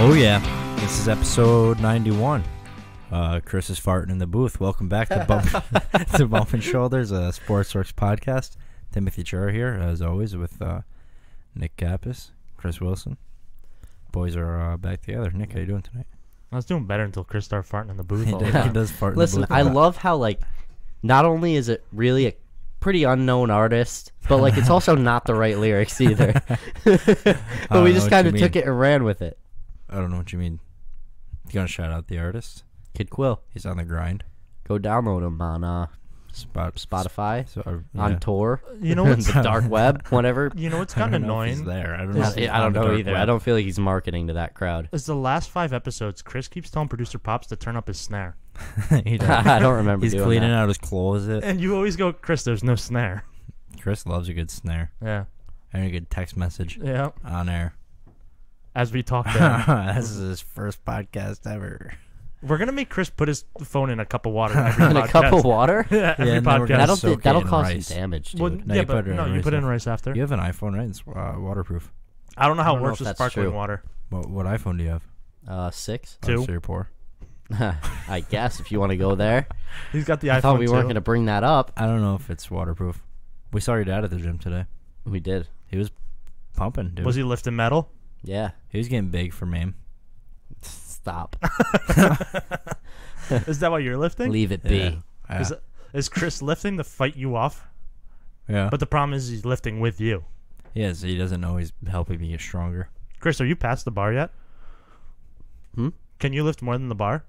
Oh yeah, this is episode 91. Chris is farting in the booth. Welcome back to Bump and Shoulders, a Sports Works podcast. Timothy Chura here, as always, with Nick Kappas, Chris Wilson. Boys are back together. Nick, how you doing tonight? I was doing better until Chris started farting in the booth. He does fart in Listen, the booth. I love how, not only is it really a pretty unknown artist, but, it's also not the right lyrics either. But we just kind of took it and ran with it. I don't know what you mean. You gonna shout out the artist? Kid Quill. He's on the grind. Go download him on Spotify, on tour, You know what's the dark web, whatever. You know what's kind of annoying? He's there. I don't know. I don't know either. I don't feel like he's marketing to that crowd. Is the last 5 episodes, Chris keeps telling producer Pops to turn up his snare. He does. I don't remember He's doing cleaning that. out his closet. And you always go, Chris, there's no snare. Chris loves a good snare Yeah. and a good text message Yeah. on air. As we talk down. This is his first podcast ever. We're going to make Chris put his phone in a cup of water every In podcast. a cup of water? Yeah, every and then we're gonna podcast. soak That'll it in cause rice. some damage, dude. Well, No, yeah, you but put it in no, you rice put it in after. rice after. You have an iPhone, right? It's waterproof. I don't know how I it don't know works if with that's sparkling true. water. What iPhone do you have? 6? Oh, 2. so you're poor. I guess, if you want to go there. He's got the I iPhone thought we too. weren't going to bring that up. I don't know if it's waterproof. We saw your dad at the gym today. We did. He was pumping, dude. Was he lifting metal? Yeah. He was getting big for MAME. Stop. Is that why you're lifting? Leave it be. Yeah. Is Chris lifting to fight you off? Yeah. But the problem is he's lifting with you. Yeah, so he doesn't know he's helping me get stronger. Chris, are you past the bar yet? Hmm? Can you lift more than the bar?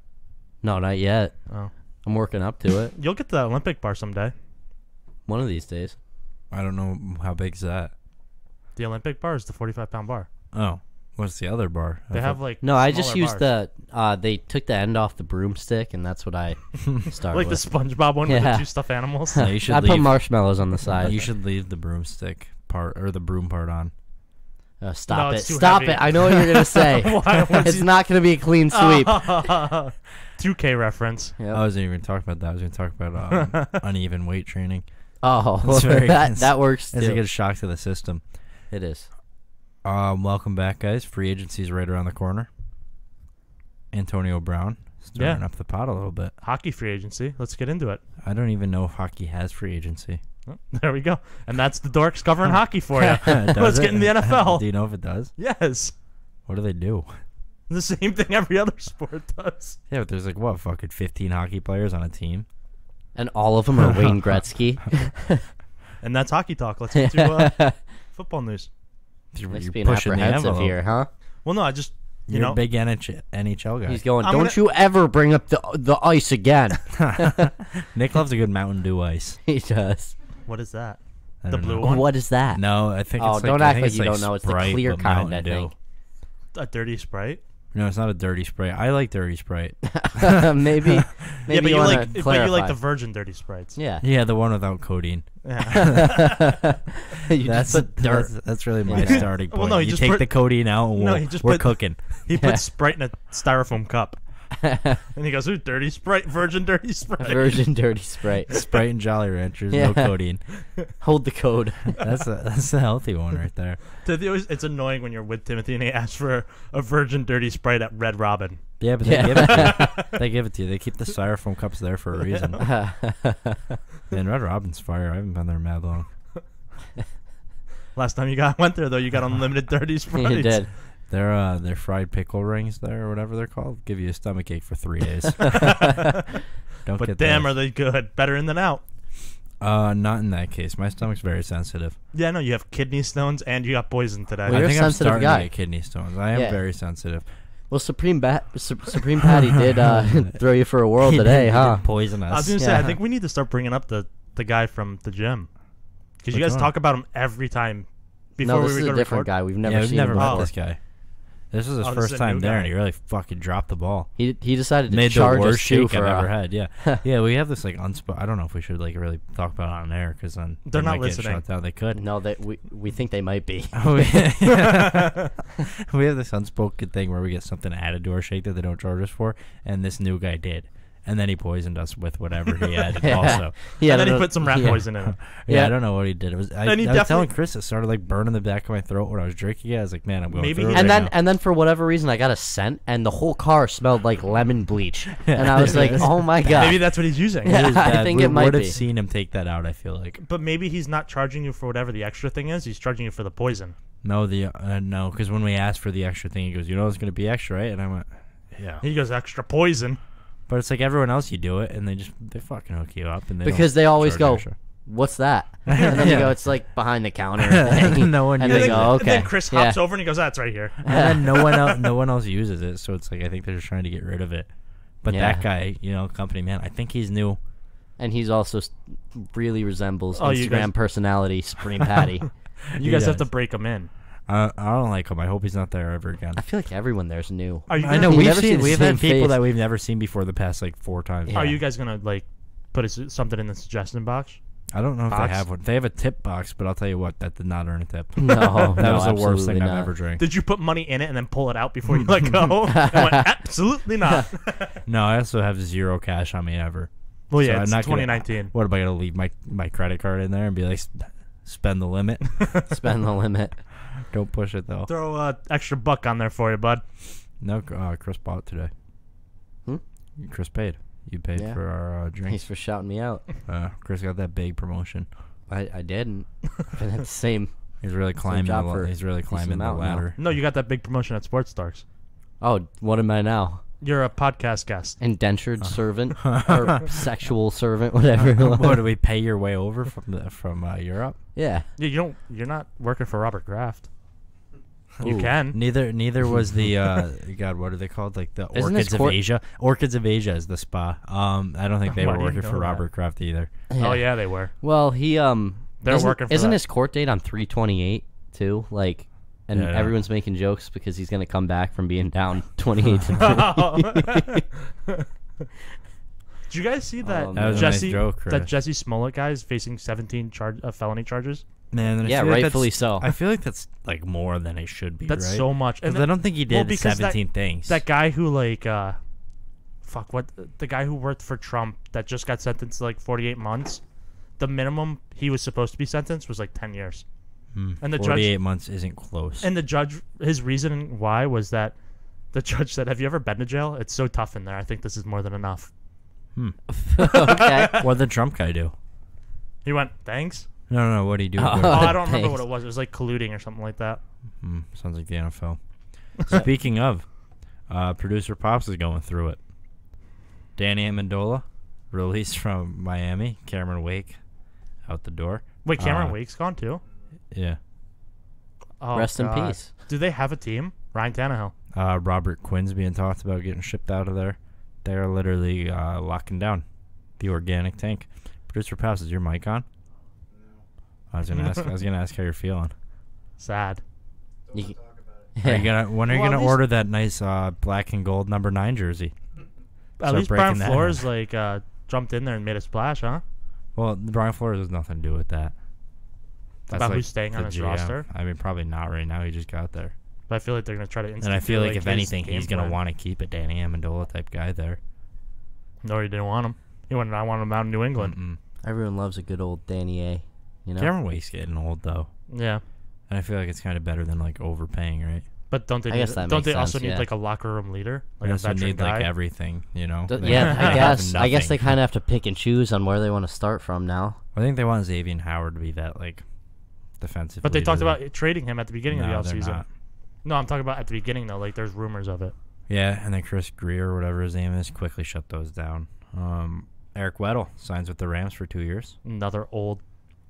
No, not yet. Oh. I'm working up to it. You'll get the Olympic bar someday. One of these days. I don't know how big's that. The Olympic bar is the 45-pound bar. Oh, what's the other bar? They have No, I just smaller used bars. they took the end off the broomstick, and that's what I started like the with. SpongeBob one with the Yeah. 2 stuffed animals. No, you should I put leave. marshmallows on the side. You should leave the broomstick part or the broom part on. Stop No, it. it's too Stop heavy. it. I know what you're going to say. Why would It's you- not going to be a clean sweep. 2K reference. Yep. I wasn't even talking about that. I was going to talk about uneven weight training. Oh, It's very- that works It's a too. good shock to the system. It is. Welcome back, guys. Free agency's right around the corner. Antonio Brown stirring up the pot a little bit. Hockey free agency. Let's get into it. I don't even know if hockey has free agency. Oh, there we go. And that's the dorks covering hockey for you. Does Let's it? get in the NFL. Do you know if it does? Yes. What do they do? The same thing every other sport does. Yeah, but there's fucking 15 hockey players on a team. And all of them are Wayne Gretzky. And that's hockey talk. Let's get to football news. You're Nice being pushing the apprehensive envelope. here, huh? Well, no, I just, You're a big NHL guy. He's going, I'm don't gonna- you ever bring up the ice again. Nick loves a good Mountain Dew ice. He does. What is that? I The don't blue know. one? What is that? No, I think Oh, it's don't I act think like you don't know. It's the Sprite, clear but kind, Mountain I Dew. think. A dirty Sprite? No, it's not a dirty Sprite. I like dirty Sprite. maybe Yeah, but you wanna like clarify. the virgin dirty Sprites. Yeah. Yeah, the one without codeine. Yeah. You just put dirt. That's really my Yeah. starting point. Well, no, you you just take put- the codeine out and No, you just we're put- cooking. He Yeah. puts Sprite in a styrofoam cup. And he goes, ooh, dirty Sprite, virgin dirty Sprite. Virgin dirty Sprite. Sprite and Jolly Ranchers, Yeah. no codeine. Hold the code. That's a healthy one right there. It's annoying when you're with Timothy and he asks for a virgin dirty Sprite at Red Robin. Yeah, but Yeah. they give it to you. They give it to you. They keep the styrofoam cups there for a reason. And Red Robin's fire. I haven't been there mad long. Last time you went there, though, you got unlimited dirty Sprites. You did. Their fried pickle rings there or whatever they're called give you a stomachache for 3 days. Don't But get damn, those. are they good. Better in than out. Not in that case. My stomach's very sensitive. Yeah, no, you have kidney stones and you got poison today. Well, I you're a think I'm sensitive starting guy. to get kidney stones. I am Yeah. very sensitive. Well, Supreme Patty did throw you for a whirl today, He huh? did poison us. I was going to say, I Yeah. think we need to start bringing up the guy from the gym. Because you Which guys one? talk about him every time before No, we this is go a to different record. guy. We've never yeah, we've seen never him met before. this guy. This is his Oh, this first is a time new there, guy. and he really fucking dropped the ball. He decided to Made the charge us worst too shake I've for ever had. Yeah, yeah. We have this I don't know if we should really talk about it on air because then They're they not might get listening. shut down. They could. No, that we think they might be. we have this unspoken thing where we get something added to our shake that they don't charge us for, and this new guy did. And then he poisoned us with whatever he had also. Yeah, and then he put some rat poison in it. Yeah, I don't know what he did. It was I was telling Chris it started like burning the back of my throat when I was drinking it. I was like, man, I'm going through it and right then for whatever reason I got a scent and the whole car smelled like lemon bleach. And I was like, oh my god. Maybe that's what he's using. Yeah, I think it might would have be. seen him take that out, I feel like. But maybe he's not charging you for whatever the extra thing is. He's charging you for the poison. No, no, because when we asked for the extra thing, he goes, you know it's going to be extra, right? And I went, yeah. He goes, extra poison. But it's like everyone else, you do it, and they fucking hook you up. And because they always go, extra. what's that? And then you go, it's like behind the counter. No one and uses they go, it. okay. And then Chris hops over and he goes, that's right here. And then no one else uses it, so it's like I think they're just trying to get rid of it. But that guy, company man, I think he's new. And he's also really resembles you Instagram guys- personality Supreme Patty. You guys have to break him in. I don't like him. I hope he's not there ever again. I feel like everyone there's new. I know We've we've had had people face. that we've never seen before the past like 4 times. Are you guys going to put something in the suggestion box? I don't know if Box? they have one. They have a tip box, but I'll tell you what, that did not earn a tip. No, that was the worst absolutely thing not. I've ever drank. Did you put money in it and then pull it out before you let go? I went, absolutely not. No, I also have 0 cash on me ever. Well, So yeah, I'm it's not gonna- 2019. What am I going to leave my credit card in there and be like, spend the limit? Spend the limit. Don't push it though. Throw extra $1 on there for you, bud. No, Chris bought today. Hmm? Chris paid. You paid Yeah. for our Thanks drinks. for shouting me out. Chris got that big promotion. I didn't. Been at the same. He's really climbing. job for He's really climbing the amount now. ladder. No, you got that big promotion at Sports Stars. Oh, what am I now? You're a podcast guest. Indentured servant or sexual servant, whatever. What, do we pay your way over from Europe? Yeah. Yeah, you're not working for Robert Kraft. You Ooh. can. Neither was the God. What are they called? Like the Isn't this Orchids of Asia. Orchids of Asia is the spa. I don't think they Why were do you working know for that? Robert Kraft either. Oh yeah, they were. Well, he They're isn't, working for isn't that. his court date on 3/28 too? Like, and Yeah. everyone's making jokes because he's gonna come back from being down 28-3. Did you guys see that That was a nice Jesse joke, Chris. that Jesse Smollett guy is facing 17 felony charges? Man, Yeah, rightfully so. I feel like that's like more than it should be. That's right? so much. 'Cause I don't think he did because 17 things. That guy who the guy who worked for Trump that just got sentenced to like 48 months. The minimum he was supposed to be sentenced was like 10 years. And the 48 judge months isn't close. and the judge, his reasoning why was that the judge said, "Have you ever been to jail? It's so tough in there. I think this is more than enough." Okay. What did the Trump guy do? He went, "Thanks." No. What did he do? I don't remember Thanks. what it was. It was like colluding or something like that. Sounds like the NFL. Speaking of, producer Pops is going through it. Danny Amendola, released from Miami. Cameron Wake, out the door. Wait, Cameron Wake's gone too? Yeah. Oh, Rest in God. peace. Do they have a team? Ryan Tannehill. Robert Quinn's being talked about getting shipped out of there. They're literally locking down the organic tank. Producer Pops, is your mic on? I was gonna ask how you're feeling. Sad. You- When are you Well, gonna at least- order that nice black and gold number 9 jersey? At Start least Brian breaking that Flores down. jumped in there and made a splash, huh? Well, Brian Flores has nothing to do with that. About who's staying on the his GM. roster? I mean, probably not right now. He just got there. But I feel like they're gonna try to. And I feel like if his anything, game he's gonna plan. want to keep a Danny Amendola type guy there. No, he didn't want him. He wanted. I want him out in New England. Mm-mm. Everyone loves a good old Danny A. You know. Cameron Wake's getting old though, Yeah, and I feel like it's kind of better than like overpaying, right? but don't they? I guess that don't makes they also sense, need yeah. like a locker room leader, like They a also veteran need guy? like everything, you know. They Yeah, have I guess they nothing. kind of have to pick and choose on where they want to start from now. I think they want Xavier Howard to be that like defensive. But they leader talked there. about trading him at the beginning No, of the they're offseason. not. No, I'm talking about at the beginning though. Like there's rumors of it. Yeah, and then Chris Greer or whatever his name is quickly shut those down. Eric Weddle signs with the Rams for 2 years. Another old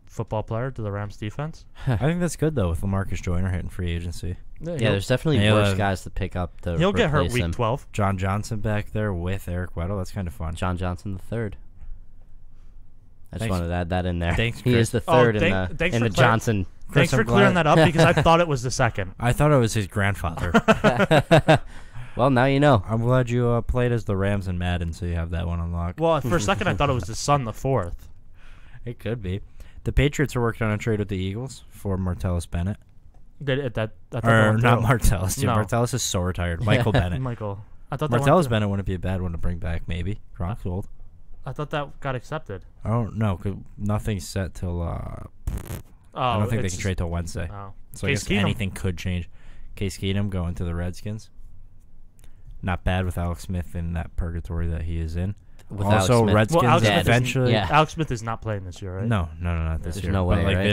football player to the Rams defense. I think that's good though with LaMarcus Joyner hitting free agency. Yeah, there's definitely He'll worse have- guys to pick up to He'll get hurt replace week him. 12. John Johnson back there with Eric Weddle. That's kind of fun. John Johnson the third. I just Thanks. wanted to add that in there. Thanks, he Chris. is the Oh, third thanks in for the Johnson. Thanks for I'm clearing glad- that up because I thought it was the second. I thought it was his grandfather. Well, now you know. I'm glad you played as the Rams in Madden, so you have that one unlocked. Well, for a second I thought it was his son, the fourth. It could be. The Patriots are working on a trade with the Eagles for Martellus Bennett. I thought that Or went not through. Martellus. Dude. No. Martellus is so retired. Michael Bennett. Michael. I thought that Martellus Bennett wouldn't be a bad one to bring back. Maybe Gronk's old. I thought that got accepted. I don't know. 'Cause nothing's set till. I don't think they can trade till Wednesday. Oh. So I guess anything could change. Case Keenum going to the Redskins. Not bad with Alex Smith in that purgatory that he is in. With also, Alex Smith. Redskins Alex Smith eventually. Yeah. Alex Smith is not playing this year, right? No, not this There's year. no way, but like right?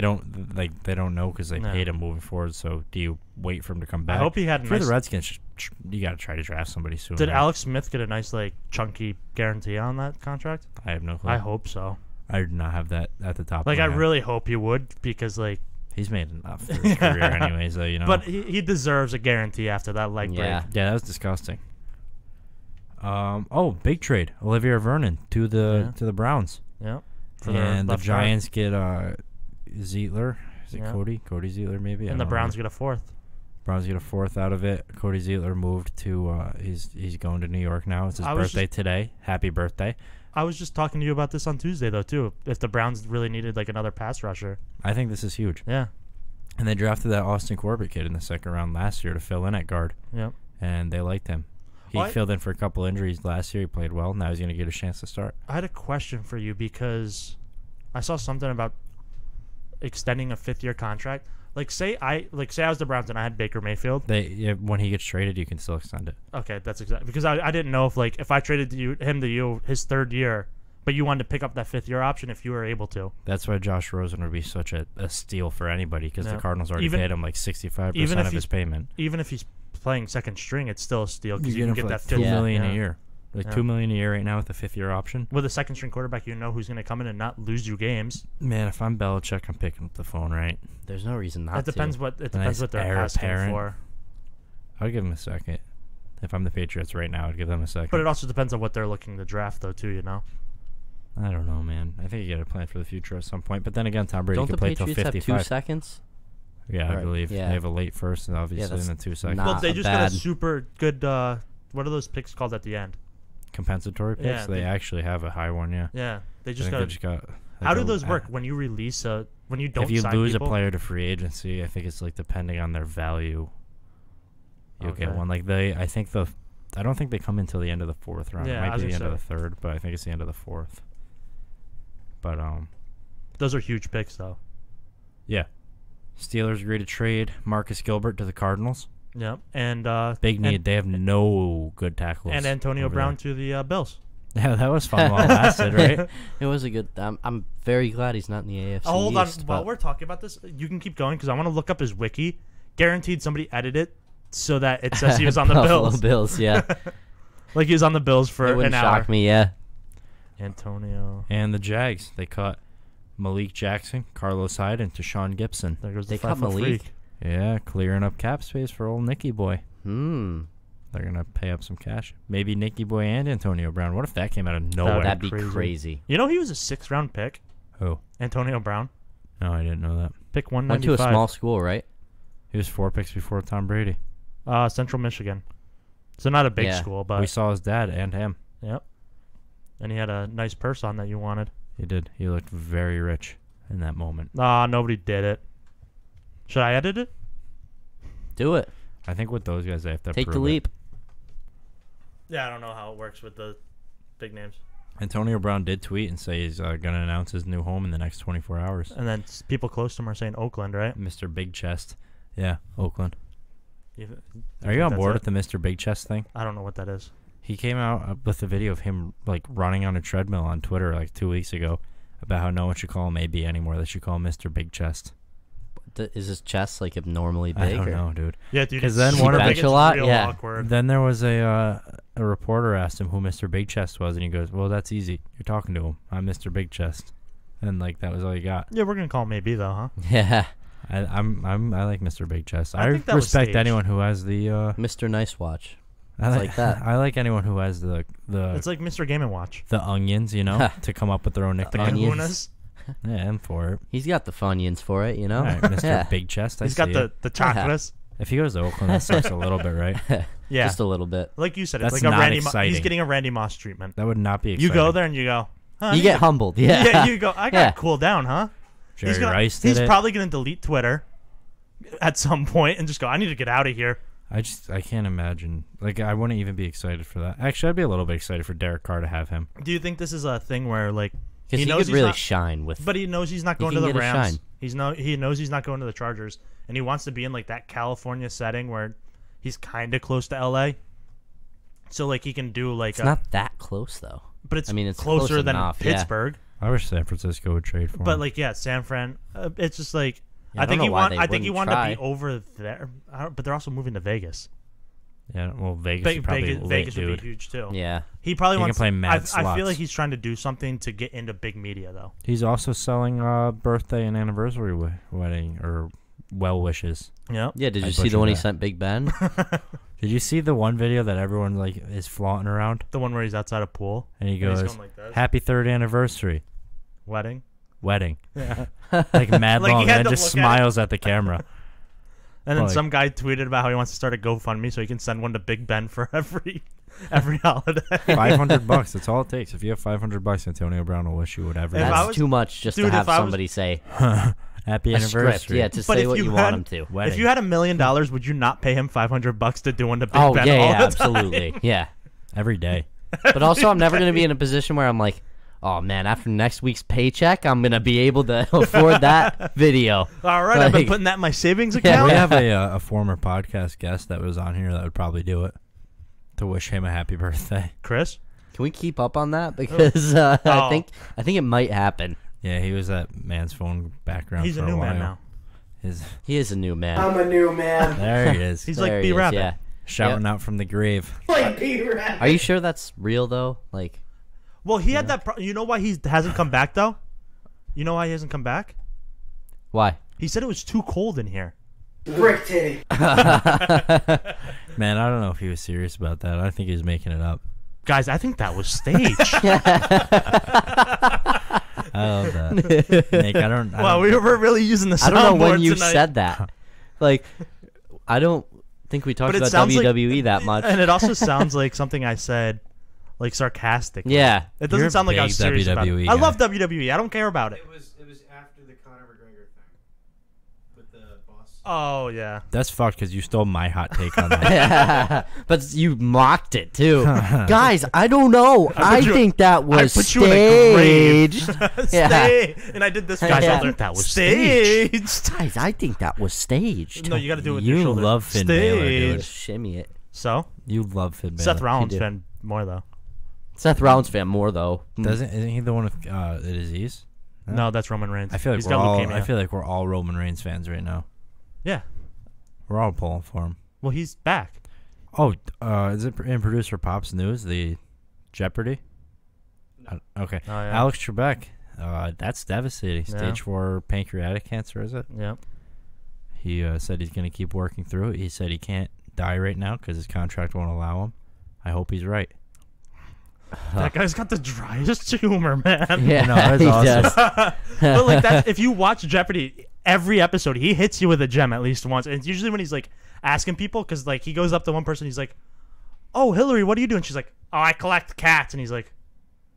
they don't know because they No. paid him moving forward. So do you wait for him to come back? I hope he had a for nice. the Redskins. You got to try to draft somebody soon. Did right? Alex Smith get a nice like chunky guarantee on that contract? I have no clue. I hope so. I do not have that at the top. Like of I my head. really hope he would because like. He's made enough for his career anyways, though, you know. But he deserves a guarantee after that leg Yeah. break. Yeah, that was disgusting. Big trade. Olivia Vernon to the Browns. Yeah. And the left guard. Giants get Zeitler. Is it Yeah. Cody? Cody Zeitler, maybe? I And the don't Browns remember. get a fourth. Browns get a fourth out of it. Cody Zeitler moved to he's going to New York now. It's his I was birthday today. Happy birthday. I was just talking to you about this on Tuesday though too. If the Browns really needed like another pass rusher. I think this is huge. Yeah. And they drafted that Austin Corbett kid in the second round last year to fill in at guard. Yep. And they liked him. He filled in for a couple injuries last year. He played well. Now he's going to get a chance to start. I had a question for you because I saw something about extending a 5th-year contract. Say I was the Browns and I had Baker Mayfield. When he gets traded, you can still extend it. Okay, that's exactly because I didn't know if I traded him to you his 3rd year, but you wanted to pick up that 5th-year option if you were able to. That's why Josh Rosen would be such a steal for anybody because the Cardinals already paid him like 65% of his payment. Even if he's playing second string, it's still a steal because you can get that $2 million a year. Yeah. $2 million a year right now with the 5th-year option. With a second string quarterback, you know who's going to come in and not lose you games. Man, if I'm Belichick, I'm picking up the phone, right? There's no reason not It depends to. what they're asking for. I'll give him a second. If I'm the Patriots right now, I'd give them a second. But it also depends on what they're looking to draft, though, too. You know. I don't know, man. I think you got to plan for the future at some point. But then again, Tom Brady Don't could the play till Patriots have 55. 2 seconds? Yeah, I Right, believe yeah. they have a late first, and obviously, that's and then 2 seconds. not Well, they a just got bad- a super good. What are those picks called at the end? Compensatory picks. Yeah, they actually have a high one. Yeah. Yeah, they I just think got. they just got. How do those work when you release when you don't? If you sign lose people? a player to free agency, I think it's like depending on their value, you'll get Okay. one. Like I don't think they come until the end of the 4th round. Yeah, it I might was be the end gonna of the 3rd, but I think it's the end of the 4th. But Those are huge picks, though. yeah, Steelers agree to trade Marcus Gilbert to the Cardinals. Yep, and Big need. They have no good tackles. and Antonio over Brown there. to the Bills. Yeah, that was fun while it lasted, right? It was a good. I'm very glad he's not in the AFC. Oh, hold on. East, While but- we're talking about this, you can keep going because I want to look up his wiki. Guaranteed somebody edited it so that it says he was on the Buffalo Bills. Bills, yeah. Like he was on the Bills for It an wouldn't hour. shock me, yeah. Antonio. And the Jags, they cut Malik Jackson, Carlos Hyde, and Tashawn Gibson. There goes They the cut 5-foot Malik? freak. Yeah, clearing up cap space for old Nicky Boy. They're going to pay up some cash. Maybe Nicky Boy and Antonio Brown. What if that came out of nowhere? That'd be Crazy. crazy. You know he was a 6th-round pick. Who? Antonio Brown. No, I didn't know that. Pick Went 195. to a small school, right? He was 4 picks before Tom Brady. Central Michigan. So not a big Yeah. school, but We saw his dad and him. yep. And he had a nice purse on that you wanted. He did. He looked very rich in that moment. Nobody did it. Should I edit it? Do it. I think with those guys, they have to Take the prove it. leap. Yeah, I don't know how it works with the big names. Antonio Brown did tweet and say he's going to announce his new home in the next 24 hours. And then people close to him are saying Oakland, right? Mr. Big Chest. Yeah, Oakland. You Are you on that's board it? with the Mr. Big Chest thing? I don't know what that is. He came out with a video of him like running on a treadmill on Twitter like 2 weeks ago about how no one should call him AB anymore. They should call him Mr. Big Chest. Is his chest like abnormally big? I don't or? know, dude. Yeah, dude. 'Cause then it's one of super the- big, a lot, it's real yeah. awkward. Then there was a reporter asked him who Mr. Big Chest was, and he goes, "Well, that's easy. You're talking to him. I'm Mr. Big Chest." And like that was all he got. Yeah, we're gonna call him AB though, huh? Yeah. I like Mr. Big Chest. I I think that was respect staged. anyone who has the. Mr. Nice Watch. I It's like that. I like anyone who has the It's like Mr. Game & Watch. the onions, you know, to come up with their own The nickname. Onions. kahunas. Yeah, I'm for it. He's got the Funyuns for it, you know? All right, Mr. Yeah. Big Chest. He's got the chocolates. If he goes to Oakland, that sucks a little bit, right? Yeah, Just a little bit. like you said, That's it's like a not Randy. exciting. He's getting a Randy Moss treatment. That would not be You exciting. go there and you go. Huh, You get humbled, yeah. Yeah, you go. I got Yeah. to cool down, huh? Jerry Rice did He's it. probably gonna delete Twitter at some point and just go. I need to get out of here. I can't imagine. Like, I wouldn't even be excited for that. Actually, I'd be a little bit excited for Derek Carr to have him. Do you think this is a thing where like Because he could really shine with. But he knows he's not going to the Rams. He knows he's not going to the Chargers, and he wants to be in like that California setting where he's kind of close to LA. So like he can do like it's not that close though. But it's, it's closer close than enough, Pittsburgh. I wish San Francisco would trade for him. But like San Fran, it's just like Yeah, I think he wanted try. to be over there, but they're also moving to Vegas. Yeah, well, Vegas would probably Vegas dude. would be huge too. Yeah, he probably wants. Can play mad I slots. feel like he's trying to do something to get into big media though. He's also selling birthday and anniversary wedding or well wishes. Yeah. yeah. Did I you see the one he butchered sent Big Ben? Did you see the one video that everyone like is flaunting around? The one where he's outside a pool And he and goes, he's going like this. "Happy 3rd anniversary Wedding. wedding," Yeah. like mad Like, he long, had and to then just look at it. smiles at the camera. And then Like- some guy tweeted about how he wants to start a GoFundMe so he can send one to Big Ben for every holiday. $500. That's all it takes. If you have $500, Antonio Brown will wish you whatever. If I That's was- too much just Dude, to if have I was- somebody say Happy a anniversary. script. Yeah, to But say if what you you had- want him to. Wedding. If you had $1 million, would you not pay him $500 to do one to Big Oh Ben yeah, all yeah, the absolutely, yeah. Every day. But also, I'm never gonna be in a position where I'm like, oh man, after next week's paycheck, I'm gonna be able to afford that video. time? All right, I've been Like- putting that in my savings Yeah. account. We have a former podcast guest that was on here that would probably do it to wish him a happy birthday. Chris? Can we keep up on that because Oh. I think it might happen. Yeah, he was at man's phone background. He's for a new while. man now. He is a new man. I'm a new man. There he is. He's There like he is, B-Rabbit. yeah. Shouting out from the grave. Like B-Rabbit. Are you sure that's real though? Like, Well, he had that. You know why he hasn't come back though? You know why he hasn't come back? why? He said it was too cold in here. Brick titty. Man, I don't know if he was serious about that. I think he was making it up. Guys, I think that was staged. I love that. Nick, I don't. Wow, we were really using the I don't know when soundboard you tonight. said that. Like, I don't think we talked But it about sounds like- WWE that much. And it also sounds like something I said, like sarcastically. Yeah. It doesn't You're a sound like I big was serious about WWE it. I guy. love WWE. I don't care about it. It was after the Conor McGregor thing with the boss. Oh yeah. That's fucked because you stole my hot take on that. But you mocked it too. Guys, I don't know. I you- think that was put you in a grave. staged. Yeah. Stay. And I did this. Guys, Guys, I I think that was staged. Guys, I think that was staged. No, you got to do it with your You shoulder. love Finn Balor, dude. Staged. Shimmy it. So You love Finn Balor. Seth Rollins do. fan more though. Seth Rollins fan more though. Isn't he the one with the disease? No, that's Roman Reigns. I feel like He's we're got all. leukemia. I feel like we're all Roman Reigns fans right now. Yeah. We're all pulling for him. Well, he's back. Oh, is it in producer Pop's news? The Jeopardy. Okay. Oh, yeah. Alex Trebek. That's devastating. Yeah. Stage 4 pancreatic cancer, is it? Yeah. He said he's going to keep working through it. He said he can't die right now because his contract won't allow him. I hope he's right. That guy's got the driest humor, man. Yeah, No, that's he awesome. does. But like that, if you watch Jeopardy, every episode he hits you with a gem at least once. And it's usually when he's like asking people, because like he goes up to one person, he's like, "Oh, Hillary, what do you do?" And she's like, "Oh, I collect cats." And he's like,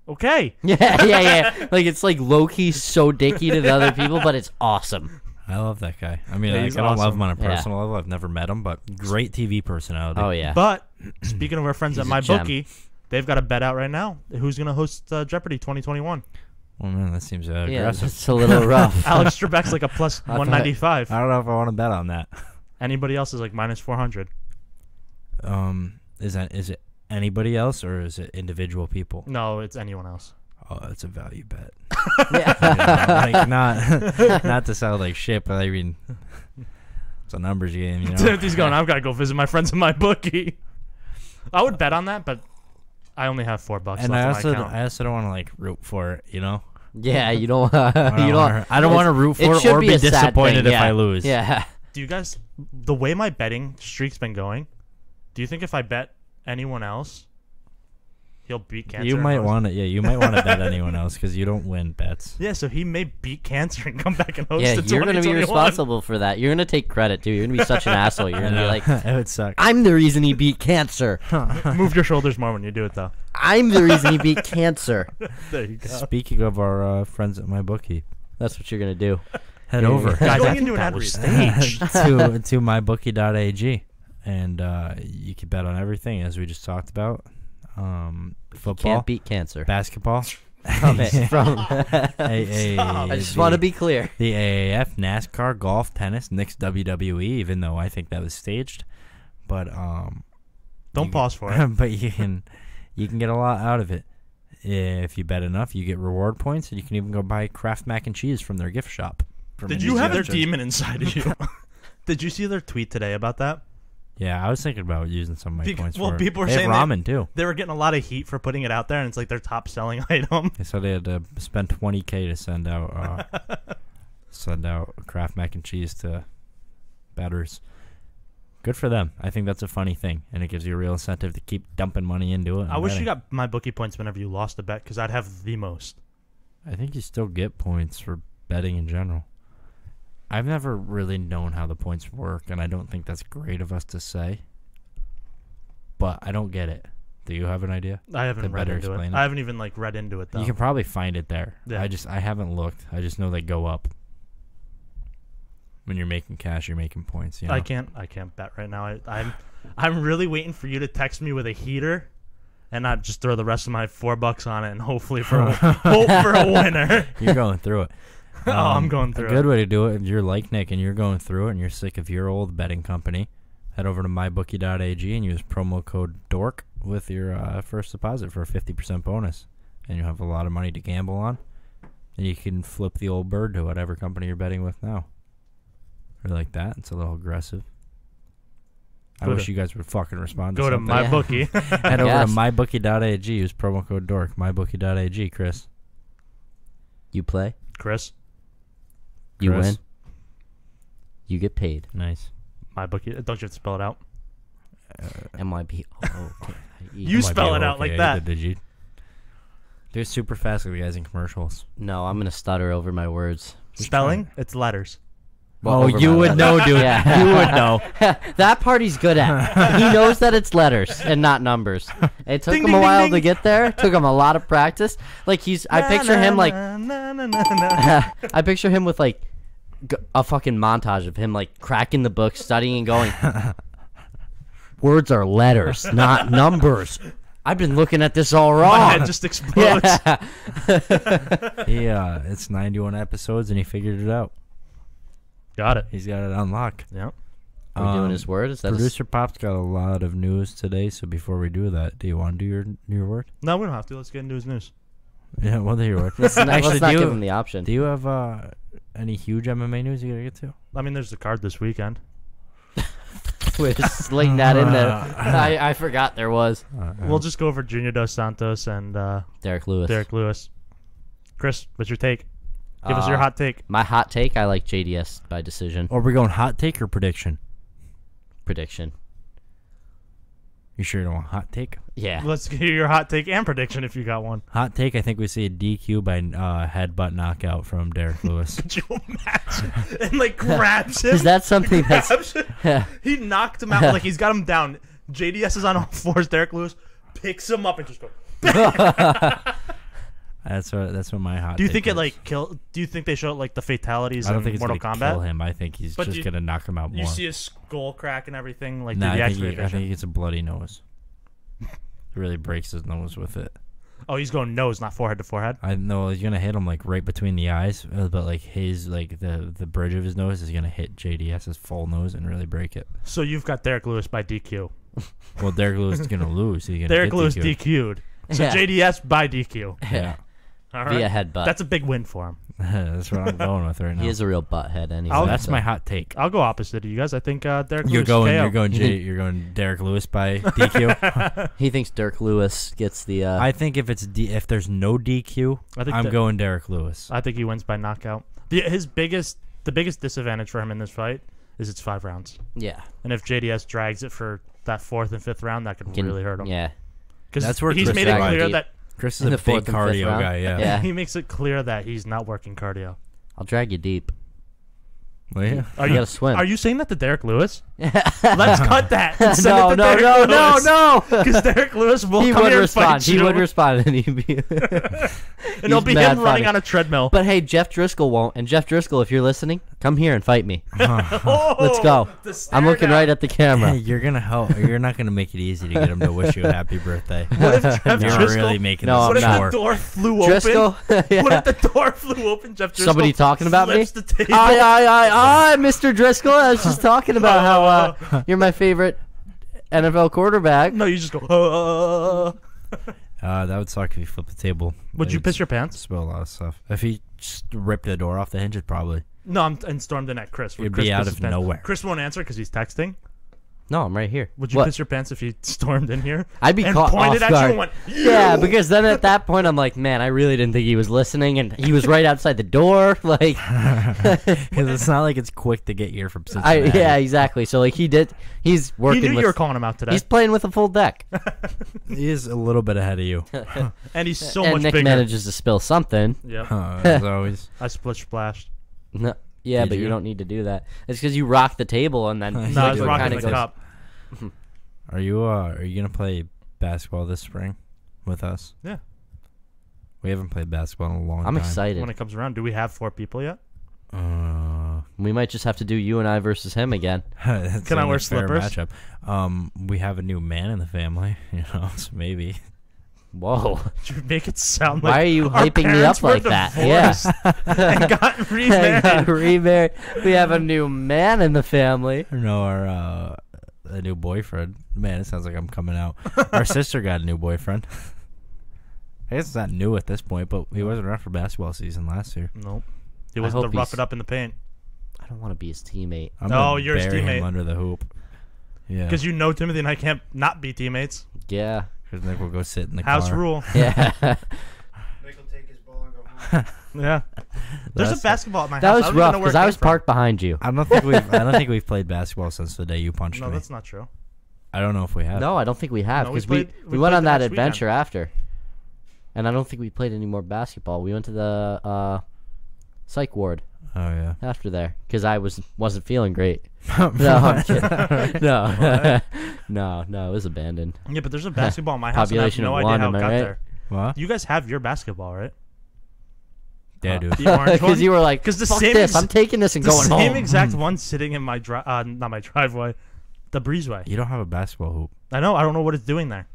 "Okay." Yeah. Like it's like low key so dicky to the other people, but it's awesome. I love that guy. I mean, Yeah, like, he's I don't love awesome. him on a Yeah. personal level. I've never met him, but great TV personality. Oh yeah. But speaking of our friends He's at a my gem. bookie, they've got a bet out right now. Who's gonna host Jeopardy 2021? Well, man, that seems Yeah, aggressive. it's a little rough. Alex Trebek's like a plus thought- 195. I don't know if I want to bet on that. Anybody else is like minus 400. Is it anybody else or is it individual people? No, it's anyone else. Oh, that's a value bet. Yeah. Like not to sound like shit, but I mean, it's a numbers game, you know. He's going, I've got to go visit my friends at my bookie. I would bet on that, but I only have $4 And left in my account. I also don't want to like root for it, you know. Yeah, you don't. I don't want to root for it should or be be a sad disappointed thing, if yeah. I lose. Yeah. Do you guys, the way my betting streak's been going, do you think if I bet anyone else, he'll beat Cancer? You and might host? want to, you might want to bet anyone else because you don't win bets. Yeah, so he may beat Cancer and come back and host Yeah, the you're gonna be 2021. responsible for that. You're gonna take credit too. You're gonna be such an asshole. You're gonna be like, it would suck. I'm the reason he beat cancer. Move your shoulders more when you do it, though. I'm the reason he beat cancer. There you go. Speaking of our friends at my bookie, That's what you're gonna do. head Yeah, over yeah. Guys, Going I think into that an was ad staged. to mybookie.ag. and you can bet on everything as we just talked about. Football, Can't beat cancer. basketball. From it. I I just want to be clear. The AAF, NASCAR, golf, tennis, Knicks, WWE. Even though I think that was staged, but Don't pause for it. but you can get a lot out of it if you bet enough. You get reward points, and you can even go buy Kraft mac and cheese from their gift shop. Did you have their demon inside of you? Did you see their tweet today about that? Yeah, I was thinking about using some of my points well, for it. people were They have saying ramen too. They were getting a lot of heat for putting it out there, and it's like their top selling item. They said they had to spend $20K to send out Kraft mac and cheese to bettors. Good for them. I think that's a funny thing, and it gives you a real incentive to keep dumping money into it. I wish you got my bookie points whenever you lost a bet, because I'd have the most. I think you still get points for betting in general. I've never really known how the points work, and I don't think that's great of us to say. But I don't get it. Do you have an idea? I haven't Could read better into it. explain it? I haven't even read into it though. You can probably find it there. Yeah. I haven't looked. I just know they go up. When you're making cash, you're making points. You know? I can't bet right now. I'm really waiting for you to text me with a heater, and not just throw the rest of my $4 on it and hopefully hope for a winner. You're going through it. I'm going through A good it. way to do it, if you're like Nick and you're going through it and you're sick of your old betting company, head over to mybookie.ag and use promo code DORK with your first deposit for a 50% bonus. And you'll have a lot of money to gamble on. And you can flip the old bird to whatever company you're betting with now. Or like that. It's a little aggressive. I wish you guys would fucking respond to Go to something. my bookie. Head over Yes. to mybookie.ag. Use promo code DORK. Mybookie.ag, Chris. You play. Chris, You Chris. win. You get paid. Nice. my bookie. Don't you have to spell it out? MYB. Oh, okay. You Might spell be it out like okay, that. Did you? Do it super fast with the guys in commercials. No, I'm gonna stutter over my words. Spelling? It's letters. Well, Oh, over you my would letters. know, dude. Yeah. You would know. That part he's good at. He knows that it's letters and not numbers. It took Ding, him ding, a while ding, to ding. get there. Took him a lot of practice. Like I picture him like I picture him with like a fucking montage of him like cracking the book, studying, and going. Words are letters, not numbers. I've been looking at this all wrong. My head just explodes. Yeah. It's 91 episodes and he figured it out. Got it. He's got it on lock. Yep. Are we doing his word? Is that Producer Pop's got a lot of news today, so before we do that, do you want to do your word? No, we don't have to. Let's get into his news. Yeah, we'll do your word. let's not do give you, him the option. do you have any huge MMA news you gotta get to? I mean, there's the card this weekend. We're sling that in there. I forgot there was We'll just go over Junior Dos Santos and Derek Lewis. Derek Lewis. Chris, what's your take? Give us your hot take. My hot take: I like JDS by decision. Or are we going hot take or prediction? Prediction. You sure you don't want hot take? Yeah. Let's hear your hot take and prediction if you got one. Hot take, I think we see a DQ by headbutt knockout from Derek Lewis. Could you imagine? And like grabs him. Is that something that's? grabs him. He knocked him out. Like he's got him down. JDS is on all fours. Derek Lewis picks him up and just goes. That's what my hot. Do you take think it is. like kill? Do you think they show like the fatalities I don't in think it's Mortal gonna Kombat? kill him. I think he's But just you- gonna knock him out more. You see his skull crack and everything, like Nah, through the I X-ray think vision. he gets a bloody nose. He really breaks his nose with it. Oh, he's going nose, not forehead to forehead. I know he's gonna hit him like right between the eyes, but like his the bridge of his nose is gonna hit JDS's full nose and really break it. So you've got Derek Lewis by DQ. Well, Derek Lewis is gonna lose. He's gonna Derek get Lewis DQ'd. DQ'd. So Yeah. JDS by DQ. Yeah, All right. Via headbutt. That's a big win for him. that's what I'm going with right now. He is a real butthead. Anyway. I'll- That's so- my hot take. I'll go opposite of you guys. I think Derek You're Lewis going. KO. You're going Derek Lewis by DQ. He thinks Dirk Lewis gets the. I think if if there's no DQ, I think I'm that- going Derek Lewis. I think he wins by knockout. The biggest disadvantage for him in this fight is it's 5 rounds. Yeah. And if JDS drags it for that 4th and 5th round, that could really hurt him. Yeah. Because That's where he's Chris made it Dragon clear deep. that Chris is In a the big 4th and 5th cardio round? guy. Yeah. Yeah. he makes it clear that he's not working cardio. I'll drag you deep. Well, yeah. Are You gotta swim. Are you saying that to Derek Lewis? Let's cut that. And send No, it to no, Derek no, Lewis. no. Because Derek Lewis will He come would here respond. and fight He you. would respond, and he'd be. And it'll be mad him running funny. on a treadmill. But hey, Jeff Driscoll won't. And Jeff Driscoll, if you're listening, Come here and fight me. Oh, Let's go. the stare I'm looking down. right at the camera. You're gonna help. You're not gonna make it easy to get him to wish you a happy birthday. What if Jeff You're Driscoll? really making No, this I'm What if not. the sore. door flew Driscoll? open? Yeah. What if the door flew open? Jeff Driscoll Somebody talking about me? flips the table. Aye, Mr. Driscoll. I was just talking about how you're my favorite NFL quarterback. No, you just go. That would suck if you flipped the table. Would you It'd piss your pants? Spill a lot of stuff. If he just ripped the door off the hinge, it'd probably. No, I'm and stormed in at Chris. Would It'd Chris be out piss of his pants? nowhere. Chris won't answer because he's texting. No, I'm right here. Would you What? piss your pants if he stormed in here? I'd be and caught pointed off at you guard. and went, Yeah, because then at that point I'm like, man, I really didn't think he was listening, and he was right outside the door. Like, Because it's not like it's quick to get here from Cincinnati. yeah, exactly. So like he's he working knew with. you were calling him out today, He's playing with a full deck, He is a little bit ahead of you. and he's so and much Nick bigger. manages to spill something. Yeah, As always. I splashed. No, yeah, Did but you you? don't need to do that. It's because you rock the table and then No, No, I was Liquid rocking kinda the goes- cup. Are you gonna play basketball this spring with us? Yeah. We haven't played basketball in a long I'm time. excited. When it comes around, do we have 4 people yet? We might just have to do you and I versus him again. That's Can I the only wear fair slippers? Matchup. We have a new man in the family, so maybe. Whoa! Did you make it sound like Why are you our hyping me parents up were like that? Yeah. divorced and got remarried? Remarried. We have a new man in the family. No, our a new boyfriend. Man, it sounds like I'm coming out. Our sister got a new boyfriend. I guess it's not new at this point, but he wasn't around for basketball season last year. Nope. He I wasn't hope to rough he's- it up in the paint I don't want to be his teammate. I'm No, gonna you're his bury teammate. him under the hoop. Yeah, because you know Timothy and I can't not be teammates. Yeah. because Nick will go sit in the House car. rule. Yeah. Nick will take his ball and go home. Yeah. There's That's- a basketball at my That house. was I don't even rough know where because it I came was from. parked behind you. I don't think we've played basketball since the day you punched No, me. that's not true. I don't know if we have. No, I don't think we have No, we because we played- we we went played on the that next adventure after, and I don't think we played any more basketball. We went to the psych ward Oh yeah. after there because I wasn't feeling great. No, I'm kidding. No, no, it was abandoned. Yeah, but there's a basketball in my house. Population and I of have no idea one, how it am I got right? there. What? You guys have your basketball, right? Yeah, dude. The orange one. Because you were like, 'Cause the fuck same this, ex- I'm taking this and the going same home. exact one sitting in my not my driveway, the breezeway. You don't have a basketball hoop. I know. I don't know what it's doing there.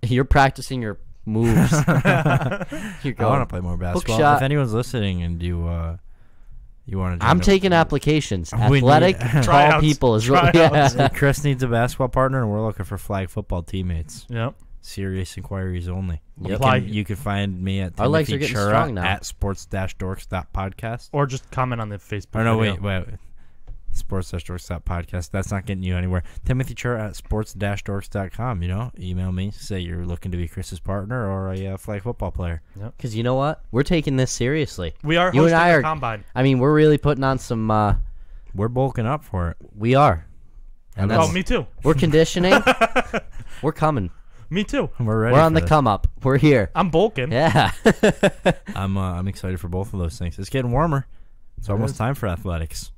You're practicing your moves. You're I going. want to play more basketball. shot. If anyone's listening and you want to, I'm taking applications. We need- Athletic, tall Tryouts. people is what. Tryouts. Yeah. Chris needs a basketball partner, and we're looking for flag football teammates. Yep. Serious inquiries only. Yep. You can find me at Our legs Timothy are getting Chura strong now. at sports-dorks.podcast. Or just comment on the Facebook. Or no, video. wait. Sports-dorks.podcast. That's not getting you anywhere. Timothy Chura at sports-dorks.com. Email me. Say you're looking to be Chris's partner or a flag football player. Because you know what? We're taking this seriously. We are You and hosting I a are- combine. I mean, we're really putting on some. We're bulking up for it. We are. And Oh, that's, Oh, me too. we're conditioning. We're coming. Me too. We're ready. We're on for the this. come up. We're here. I'm bulking. Yeah. I'm excited for both of those things. It's getting warmer. It's almost is. time for athletics.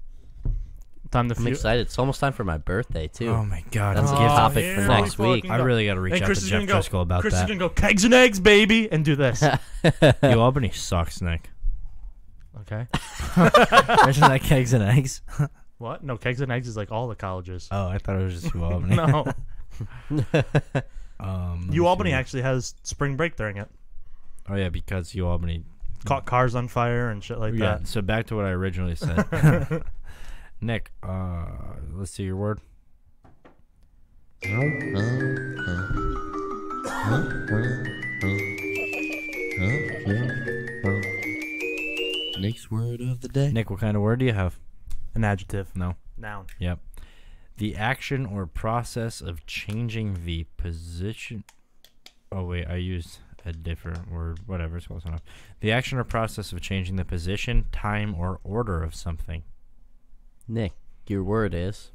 Time to I'm excited. It's almost time for my birthday too. Oh my god, That's I'm a gift topic here for we next week. fucking I go. really got to reach And out Chris to is Jeff gonna go. Driscoll about Chris is that. gonna go kegs and eggs, baby, and do this. New Albany sucks, Nick. Okay. Isn't that kegs and eggs? What? No, kegs and eggs is like all the colleges. Oh, I thought it was just New Albany. No. Let me U Albany see. actually has spring break during it. Oh yeah, because U Albany. Caught cars on fire and shit like Yeah. that. So back to what I originally said. Nick, let's see your word. Next word of the day. Nick, what kind of word do you have? An adjective. No. Noun. Yep. The action or process of changing the position. Oh wait, I used a different word. Whatever, it's close enough. The action or process of changing the position, time, or order of something. Nick, your word is.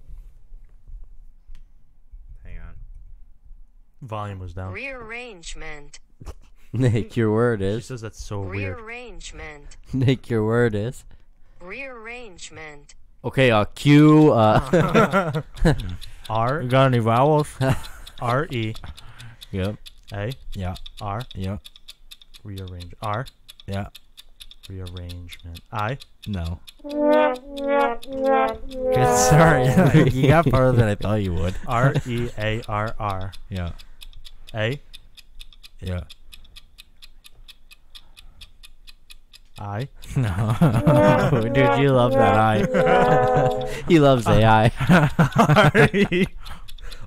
Hang on. Volume was down. Rearrangement. Nick, your word She is. says that's so weird. Rearrangement. Nick, your word is. Rearrangement. Okay, Q. R You got any vowels? R E Yep. A Yeah. R Yeah. rearrange R Yeah. Rearrangement. I. No. Sorry, you got farther than I thought you would. R-E-A-R-R. Yeah. A. Yeah. I. No. Dude, you love that eye. He loves AI.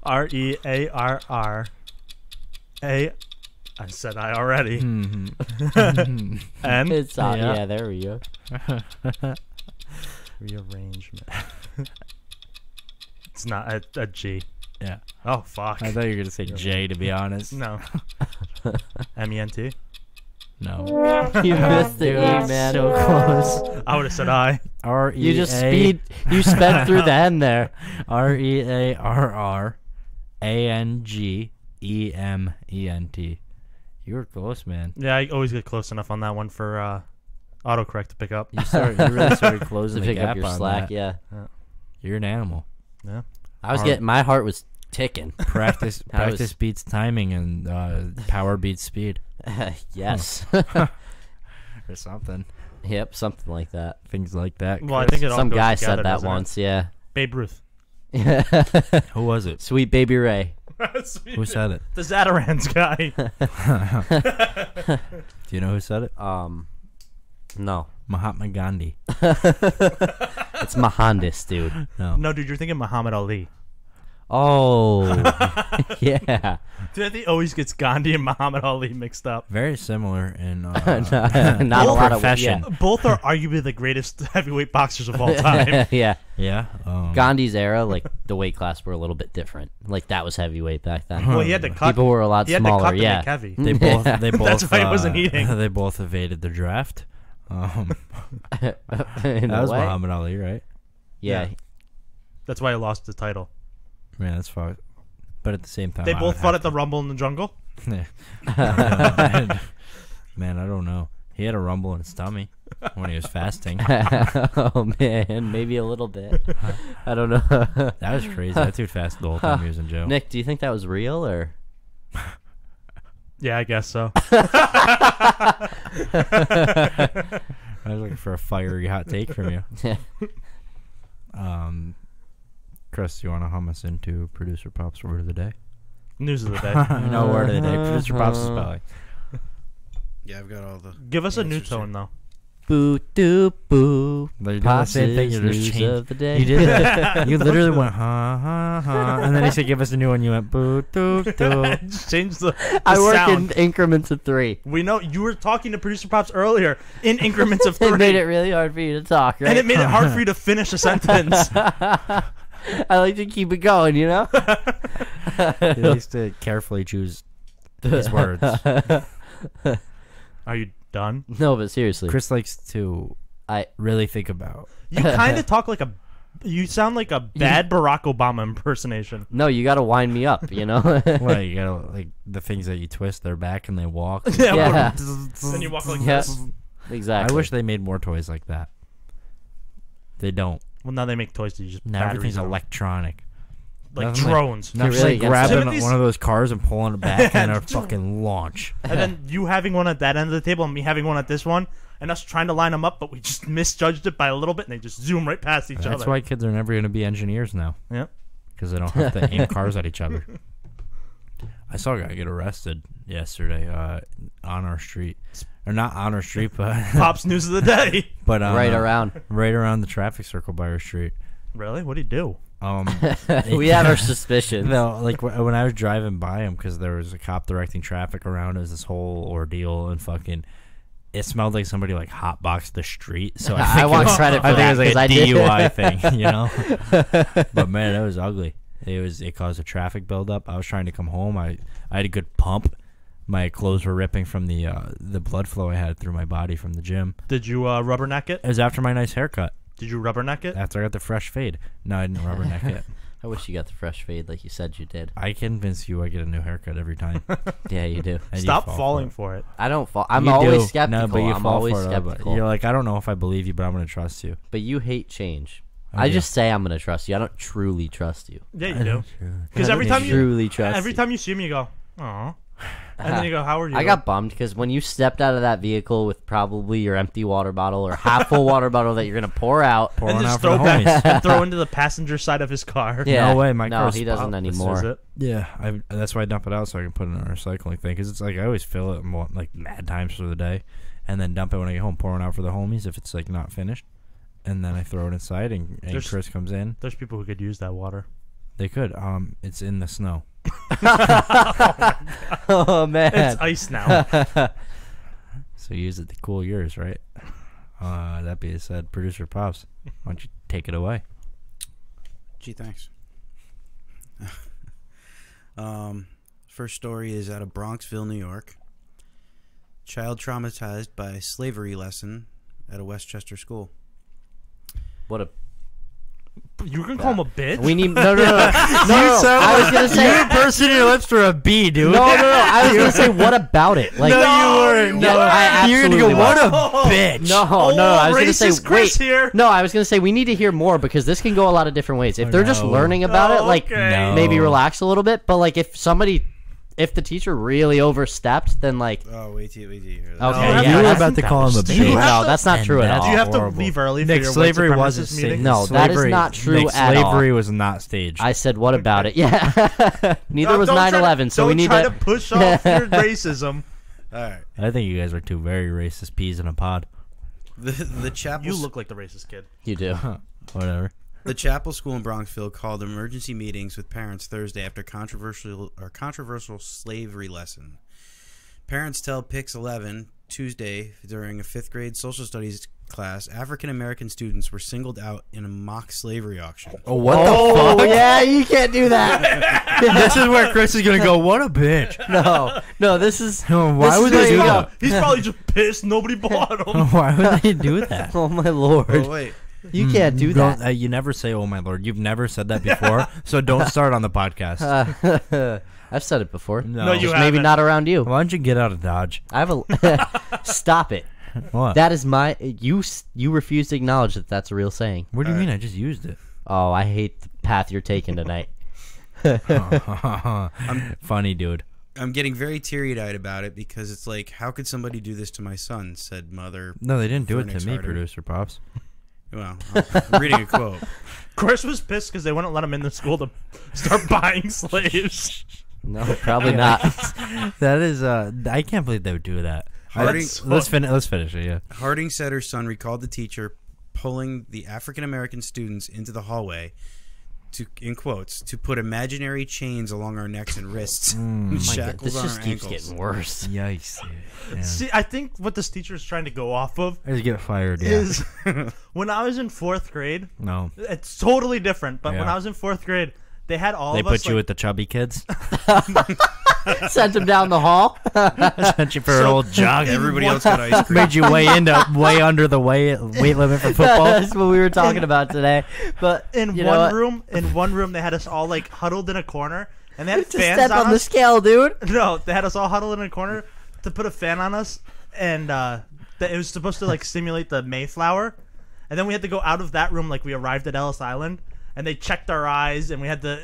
R-E-A-R-R. A. I said I already. Mhm. N. It's Yeah. yeah, there we go. Rearrangement. It's not a G. Yeah. Oh, fuck. I thought you were gonna say J, to be honest. No. M-E-N-T? No. You missed the E, man. So close. I would have said I. R-E-A. You just you sped through the end there. R-E-A-R-R-A-N-G-E-M-E-N-T. You were close, man. Yeah, I always get close enough on that one for autocorrect to pick up. You really started To closing the pick gap up your on slack, that. yeah. You're an animal. Yeah. I was getting my heart was ticking. Practice I was- practice beats timing, and power beats speed. Yes. Or something. Yep, something like that. Things like that. Well, I Chris. think it all Some goes guy together, said that doesn't it? once, yeah. Babe Ruth. Who was it? Sweet baby Ray. Who said it? The Zatarans guy. Do you know who said it? No. Mahatma Gandhi. It's Mahandis, dude. No. No, dude, you're thinking Muhammad Ali. Oh. Yeah. Dude, I think he always gets Gandhi and Muhammad Ali mixed up. Very similar in Not a lot of profession. Both are arguably the greatest heavyweight boxers of all time. Yeah. Yeah. Gandhi's era, like the weight class were a little bit different. Like that was heavyweight back then. Well, he had to cut. People were a lot He had to smaller. cut to Yeah. make heavy. They both. They both. That's why he wasn't eating. They both evaded the draft. In That a was way. Muhammad Ali, right? Yeah. That's why he lost the title. Man, that's fine. But at the same time, They I both would fought have at the Rumble in the Jungle. to- Man, I don't know. He had a rumble in his tummy when he was fasting. Oh man, maybe a little bit. I don't know. That was crazy. That dude fasted the whole time he was in jail. Nick, do you think that was real or? Yeah, I guess so. I was looking for a fiery hot take from you. Chris, do you want to hum us into Producer Pop's word of the day? News of the day. No word of the day. Producer Pop's spelling. Yeah, I've got all the. Give us a new answers here. tone, though. Boo doo boo. They're doing the same thing. You just News changed. of the day. You did that. You literally went ha ha ha, and then he said, "Give us a new one." You went boo doo doo. Just change the I work sound. in increments of 3. We know you were talking to Producer Pops earlier in increments of It 3. made it really hard for you to talk, right? and it made it hard for you to finish a sentence. I like to keep it going, you know? He likes to carefully choose his words. Are you done? No, but seriously. Chris likes to really think about. You kind of talk like a. You sound like a bad Barack Obama impersonation. No, you got to wind me up, you know? Well, you gotta like the things that you twist their back and they walk. Yeah. Then you walk like Yeah. this. Exactly. I wish they made more toys like that. They don't. Well, now they make toys that you just Now batteries everything's on. electronic. like nothing like- drones. Not just really like against grabbing Timothy's- one of those cars and pulling it back and a fucking launch. And then you having one at that end of the table and me having one at this one, and us trying to line them up, but we just misjudged it by a little bit, and they just zoom right past each That's other. why kids are never going to be engineers now. Yep. Because they don't have to aim cars at each other. I saw a guy get arrested yesterday on our street. Or not on our street, but Pops news of the day. but right around. right around the traffic circle by our street. Really? What would he do? We had our suspicions. No, like when I was driving by him, because there was a cop directing traffic around, it was this whole ordeal, and fucking, it smelled like somebody like hotboxed the street. So I, think I want it was, credit for I think that, it was like 'cause a I did. DUI thing, you know. But man, it was ugly. It caused a traffic buildup. I was trying to come home. I had a good pump. My clothes were ripping from the blood flow I had through my body from the gym. Did you rubberneck it? It was after my nice haircut. Did you rubberneck it? After I got the fresh fade. No, I didn't rubberneck it. I wish you got the fresh fade like you said you did. I convince you I get a new haircut every time. Yeah, you do. And you Stop fall falling for for it. I don't fall. I'm You always do. skeptical. No, but you I'm fall always for it. But skeptical. you're like, I don't know if I believe you, but I'm going to trust you. But you hate change. I I do. just say I'm gonna trust you. I don't truly trust you. Yeah, I you do. don't Because every time you truly trust every time you see me, you go, "Aw." And then you go, how are you? I got bummed because when you stepped out of that vehicle with probably your empty water bottle or half full water bottle that you're gonna pour out, and Pouring just out for the throw back homies. and throw into the passenger side of his car. yeah, No way, my no, car's he doesn't spotless, This anymore. is it. Yeah, that's why I dump it out so I can put it in a recycling thing. Because it's like I always fill it like mad times for the day, and then dump it when I get home, pouring out for the homies if it's like not finished, and then I throw it inside, and There's- Chris comes in. There's people who could use that water. They could. It's in the snow. Oh man, It's ice now. So use it to cool yours, right? That being said, producer Pops, why don't you take it away? Gee, thanks. First story is out of Bronxville, New York. Child traumatized by slavery lesson at a Westchester school. what a You can call him a bitch. we need no. I was gonna say pursing your lips for a B, dude. no. I was gonna say what about it? Like No, you weren't. No, I You're gonna go, absolutely what a was. bitch. No, I was gonna say racist Chris wait. here. No, I was gonna say we need to hear more because this can go a lot of different ways. If Oh, they're just no. learning about it, like Okay. No. maybe relax a little bit. But like if the teacher really overstepped, then like Oh, wait till you hear that. okay, yeah, you were that's- about to call him a that bitch. was- You have No, to- that's not true at And all. Do you have to horrible. leave early for Nick, your slavery white wasn't supremacist staged. meeting? No, that is Slavery- not true Nick, at all. slavery was not staged. I said what about it? Yeah. Neither was Don't try to- 9/11, so we need Don't to. try to push off your racism. All right. I think you guys are two very racist peas in a pod. The chapel. You look like the racist kid. You do. Whatever. The chapel school in Bronxville called emergency meetings with parents Thursday after controversial slavery lesson. Parents tell Pix 11 Tuesday during a 5th grade social studies class African American students were singled out in a mock slavery auction. Oh, what Oh yeah, you can't do that. This is where Chris is gonna go. What a bitch. No, this is. Why this would is they do where you that? He's probably just pissed nobody bought him. Why would they do that? Oh my lord, Oh wait, you can't do Don't- that. you never say, "Oh my lord." You've never said that before, so don't start on the podcast. I've said it before. No, you Just maybe haven't. not around you. Why don't you get out of Dodge? I have a. Stop it. What? That is my. You refuse to acknowledge that that's a real saying. What do you mean? I just used it. Oh, I hate the path you're taking tonight. Funny, dude. I'm getting very teary-eyed about it because it's like, how could somebody do this to my son? Said mother. No, they didn't do it to Phoenix me, Harder. producer Pops. Well, I'm reading a quote. Chris was pissed because they wouldn't let him in the school to start buying slaves. No, probably not. That is, I can't believe they would do that. Harding, Let's finish it. Yeah. Harding said her son recalled the teacher pulling the African American students into the hallway to, in quotes, to put imaginary chains along our necks and wrists and My God, shackles this on just our keeps ankles. getting worse. Yikes. Yeah. See, I think what this teacher is trying to go off of I just get fired. Yeah. is when I was in 4th grade. No. It's totally different, but when Yeah. I was in 4th grade, they had all They of us. put you with the chubby kids. Sent him down the hall. Sent you for an old jog. Everybody else got ice cream. Made you way under the weight limit for football. That's what we were talking about today. But in you know one room, they had us all like huddled in a corner, and they had just fans step on the us. scale, dude. No, they had us all huddled in a corner to put a fan on us, and it was supposed to like simulate the Mayflower, and then we had to go out of that room like we arrived at Ellis Island, and they checked our eyes, and we had to.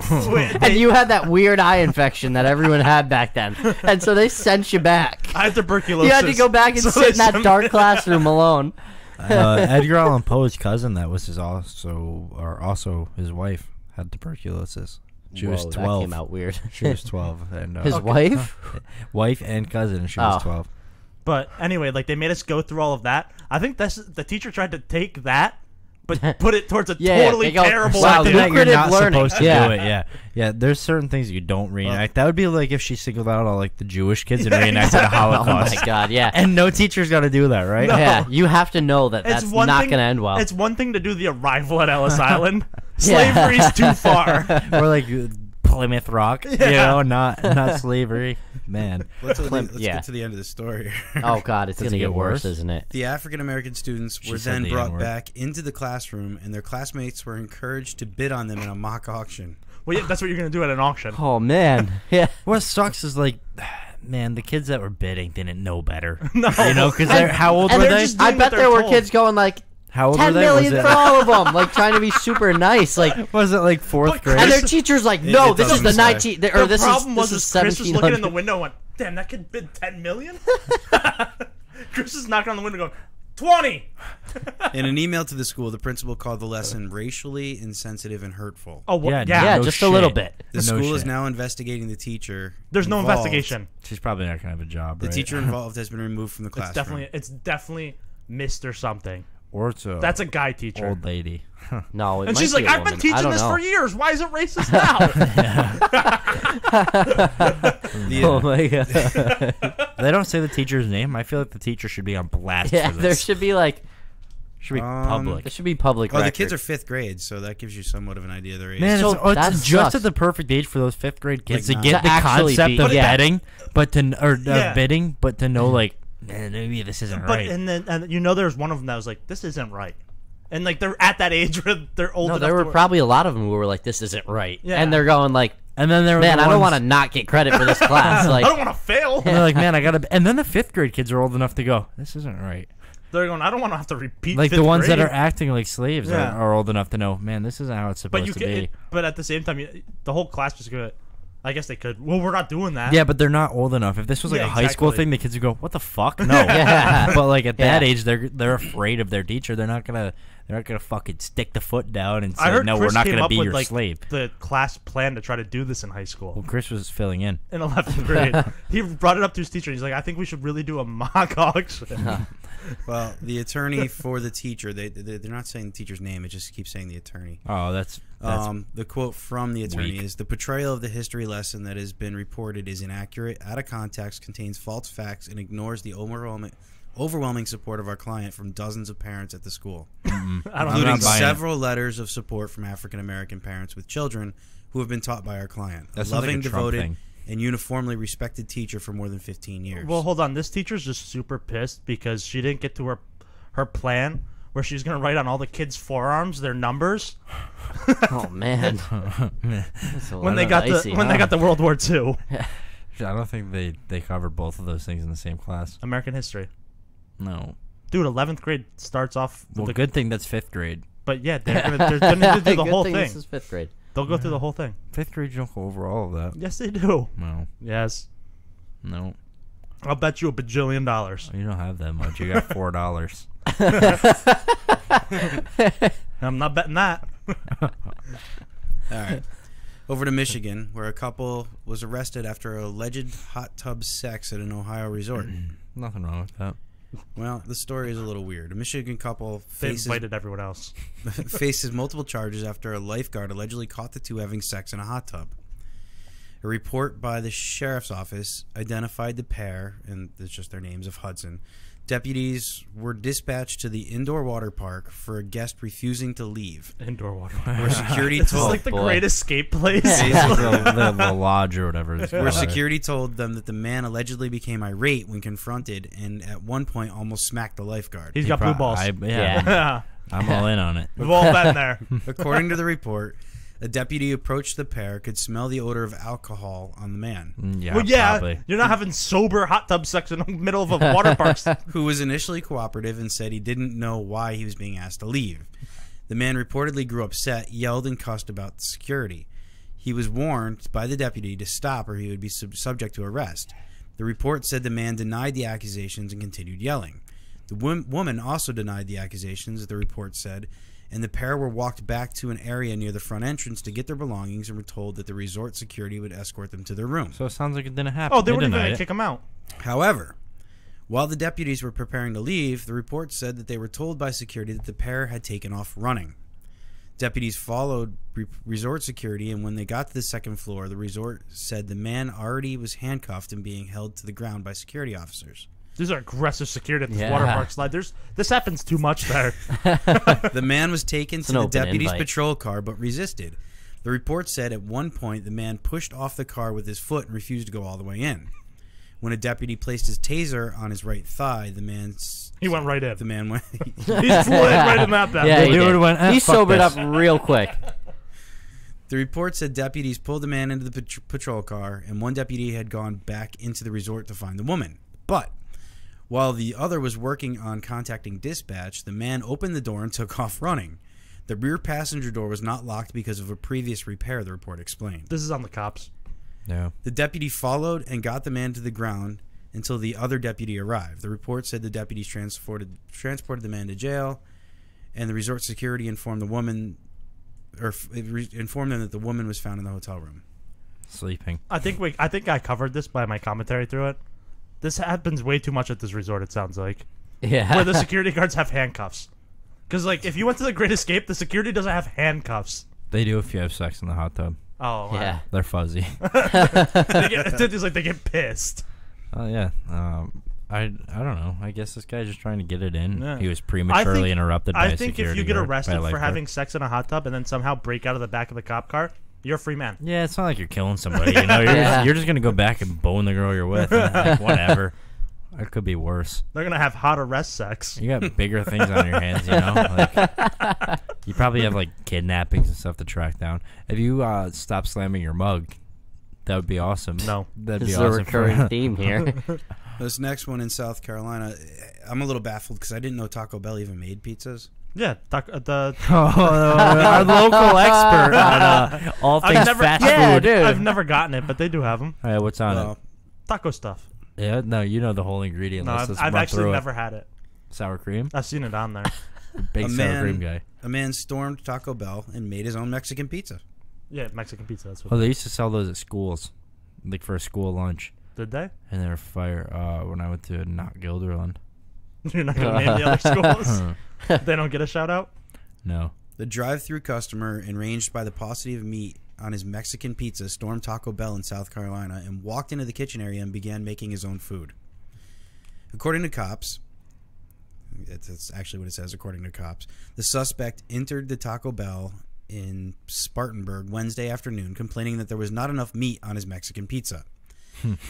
And you had that weird eye infection that everyone had back then, and so they sent you back. I had tuberculosis. You had to go back and So sit in they that sent dark me- classroom alone. Edgar Allan Poe's cousin, that was also his wife, had tuberculosis. She was Whoa, 12. That came out weird. She was 12, and His wife? wife and cousin. She was Oh. 12. But anyway, like they made us go through all of that. I think the teacher tried to take that, but put it towards a Yeah, totally they go, terrible wow, Something idea. that you're lucrative not learning. supposed to Yeah. do it. Yeah. There's certain things you don't reenact. That would be like if she singled out all like the Jewish kids and Yeah, reenacted a Oh Holocaust. my god, yeah. And no teacher's got to do that, right? No. Yeah, you have to know that that's not thing- going to end well. It's one thing to do the arrival at Ellis Island. Yeah. Slavery's too far. Or like Plymouth Rock, you know, not slavery. Man, Let's yeah. get to the end of the story. Oh god, it's Does going to it get get worse, worse? isn't it? The African American students were said then the brought N-word. back into the classroom, and their classmates were encouraged to bid on them in a mock auction. Well, yeah, that's what you're gonna do at an auction. Oh man. Yeah. what sucks is like, man, the kids that were bidding didn't know better. No. You know, because they're how old And were they're they? just I doing bet what there they're were told. kids going like How old 10 were they? million for all of them, like trying to be super nice, like. Was it like fourth grade? And their teacher's like, no, it this is doesn't the say. 19, or The this problem is was this is Chris was looking in the 1700. window and went, Damn, that kid bid $10 million? Chris is knocking on the window going, 20! In an email to the school, the principal called the lesson racially insensitive and hurtful. Oh, what? Yeah, Yeah. Yeah, no just a little shit. bit. The No school is shit. now investigating the teacher. There's no involved. investigation. She's probably not gonna have a job. The right? teacher involved has been removed from the classroom. It's definitely Mr. something. or it's a That's a guy teacher. old lady. No, it And might she's be like, a I've been woman. I teaching don't this know. for years. Why is it racist now? Oh my god. They don't say the teacher's name. I feel like the teacher should be on blast. Yeah, for there this. should be like should be public. there should be public Oh, the record. kids are 5th grade, so that gives you somewhat of an idea of their age. Man, So it's that just sucks. at the perfect age for those 5th grade kids Like to get to the actually concept be- of yeah. betting, but to Yeah. bidding, but to know like, man, maybe this isn't But right. and there's one of them that was like, this isn't right. And like they're at that age where they're old no, enough there were to probably a lot of them who were like, "This isn't right," Yeah. and they're going like, And then there were "Man, the I don't ones- want to not get credit for this class." I Like, don't want to fail. And they're like, man, I gotta. And then the 5th grade kids are old enough to go, this isn't right. They're going, I don't want to have to repeat Like the fifth ones that grade. are acting like slaves Yeah. are old enough to know, man, this isn't how it's supposed But you to can, be. but at the same time, the whole class just go. I guess they could. Well, we're not doing that. Yeah, but they're not old enough. If this was like Yeah, a high school exactly. thing, the kids would go, "What the fuck?" No. Yeah. But like at that Yeah. age, they're afraid of their teacher. They're not gonna fucking stick the foot down and I say, heard "No, Chris we're not came gonna up be with your like slave." the class plan to try to do this in high school. Well, Chris was filling in. In 11th grade, he brought it up to his teacher. He's like, I think we should really do a mock auction. Well, the attorney for the teacher, they're not saying the teacher's name. It just keeps saying the attorney. Oh, that's The quote from the attorney weak. is, "The portrayal of the history lesson that has been reported is inaccurate, out of context, contains false facts, and ignores the overwhelming support of our client from dozens of parents at the school, I don't including not buying it. several letters of support from African-American parents with children who have been taught by our client. That A sounds like a loving, Trump devoted, thing. and uniformly respected teacher for more than 15 years." Well, hold on. This teacher's just super pissed because she didn't get to her plan where she's gonna write on all the kids' forearms their numbers oh man, That's a when lot they of got icy, when they huh? got to World War II. I don't think they covered both of those things in the same class. American history. No. Dude, 11th grade starts off with Well, the good thing that's 5th grade. But yeah, they're gonna do the Good whole thing thing. This is 5th grade. They'll go through the whole thing. 5th grade, you don't go over all of that. Yes, they do. No, Yes, no, I'll bet you $1 bajillion. you don't have that much. You got $4. I'm not betting that. All right. Over to Michigan, where a couple was arrested after alleged hot tub sex at an Ohio resort. Nothing wrong with that. Well, the story is a little weird. A Michigan couple They faces invited everyone else. faces multiple charges after a lifeguard allegedly caught the two having sex in a hot tub. A report by the sheriff's office identified the pair, and it's just their names, of Hudson. Deputies were dispatched to the indoor water park for a guest refusing to leave, Indoor water. where security This is told like the boy. great escape place. the lodge or whatever. It's where called. security told them that the man allegedly became irate when confronted and at one point almost smacked the lifeguard. He's got blue balls. Yeah, Yeah. I'm all in on it. We've all been there. According to the report, a deputy approached the pair, could smell the odor of alcohol on the man, Yeah, Well, yeah, probably. you're not having sober hot tub sex in the middle of a water park. who was initially cooperative and said he didn't know why he was being asked to leave. The man reportedly grew upset, yelled, and cussed about security. He was warned by the deputy to stop or he would be subject to arrest. The report said the man denied the accusations and continued yelling. The woman also denied the accusations, the report said, and the pair were walked back to an area near the front entrance to get their belongings and were told that the resort security would escort them to their room. So it sounds like it didn't happen. Oh, they weren't even denied going it. to kick him out. However, while the deputies were preparing to leave, the report said that they were told by security that the pair had taken off running. Deputies followed resort security, and when they got to the second floor, the resort said the man already was handcuffed and being held to the ground by security officers. These are aggressive security at this Yeah. water park slide. This happens too much there. The man was taken to an the open deputy's invite. patrol car but resisted. The report said at one point the man pushed off the car with his foot and refused to go all the way in. When a deputy placed his taser on his right thigh, the man Right in. the man went He slid right in that bad Yeah, boy. he, They did. would've went, He fuck sobered this. up real quick. The report said deputies pulled the man into the patrol car, and one deputy had gone back into the resort to find the woman. But while the other was working on contacting dispatch, the man opened the door and took off running. The rear passenger door was not locked because of a previous repair, the report explained. This is on the cops. Yeah. The deputy followed and got the man to the ground until the other deputy arrived. The report said the deputies transported the man to jail, and the resort security informed the woman, informed them that the woman was found in the hotel room. Sleeping. I think I covered this by my commentary through it. This happens way too much at this resort. It sounds like Yeah. where the security guards have handcuffs. Because like if you went to the Great Escape, the security doesn't have handcuffs. They do if you have sex in the hot tub. Oh Yeah. They're fuzzy. They get pissed. Oh yeah. I don't know. I guess this guy's just trying to get it in. Yeah. He was prematurely interrupted by I a think if security you get guard, by a arrested for lifeguard. having sex in a hot tub and then somehow break out of the back of the cop car, you're a free man. Yeah, it's not like you're killing somebody. You know, you're just gonna go back and bone the girl you're with. And, like, whatever. It could be worse. They're gonna have hot arrest sex. You got bigger things on your hands, you know. Like, you probably have like kidnappings and stuff to track down. If you stop slamming your mug, that would be awesome. No, that'd This be is awesome. a recurring theme here. This next one in South Carolina, I'm a little baffled because I didn't know Taco Bell even made pizzas. yeah. The Our local expert on all things fast yeah, food. dude. I've never gotten it, but they do have them. All right, what's on Well, Taco stuff. it? Yeah, no, you know the whole ingredient No, list. Let's I've run actually through never it. had it. Sour cream. I've seen it on there. Big a sour cream guy. man stormed Taco Bell and made his own Mexican pizza. Yeah, Mexican pizza. That's Oh, what. they used to sell those at schools, like for a school lunch. Did they? And they were fire when I went to not Gilderland. You're not gonna name the other schools. They don't get a shout out. No. The drive-through customer, enraged by the paucity of meat on his Mexican pizza, stormed Taco Bell in South Carolina and walked into the kitchen area and began making his own food. According to cops, that's actually what it says, according to cops, the suspect entered the Taco Bell in Spartanburg Wednesday afternoon complaining that there was not enough meat on his Mexican pizza.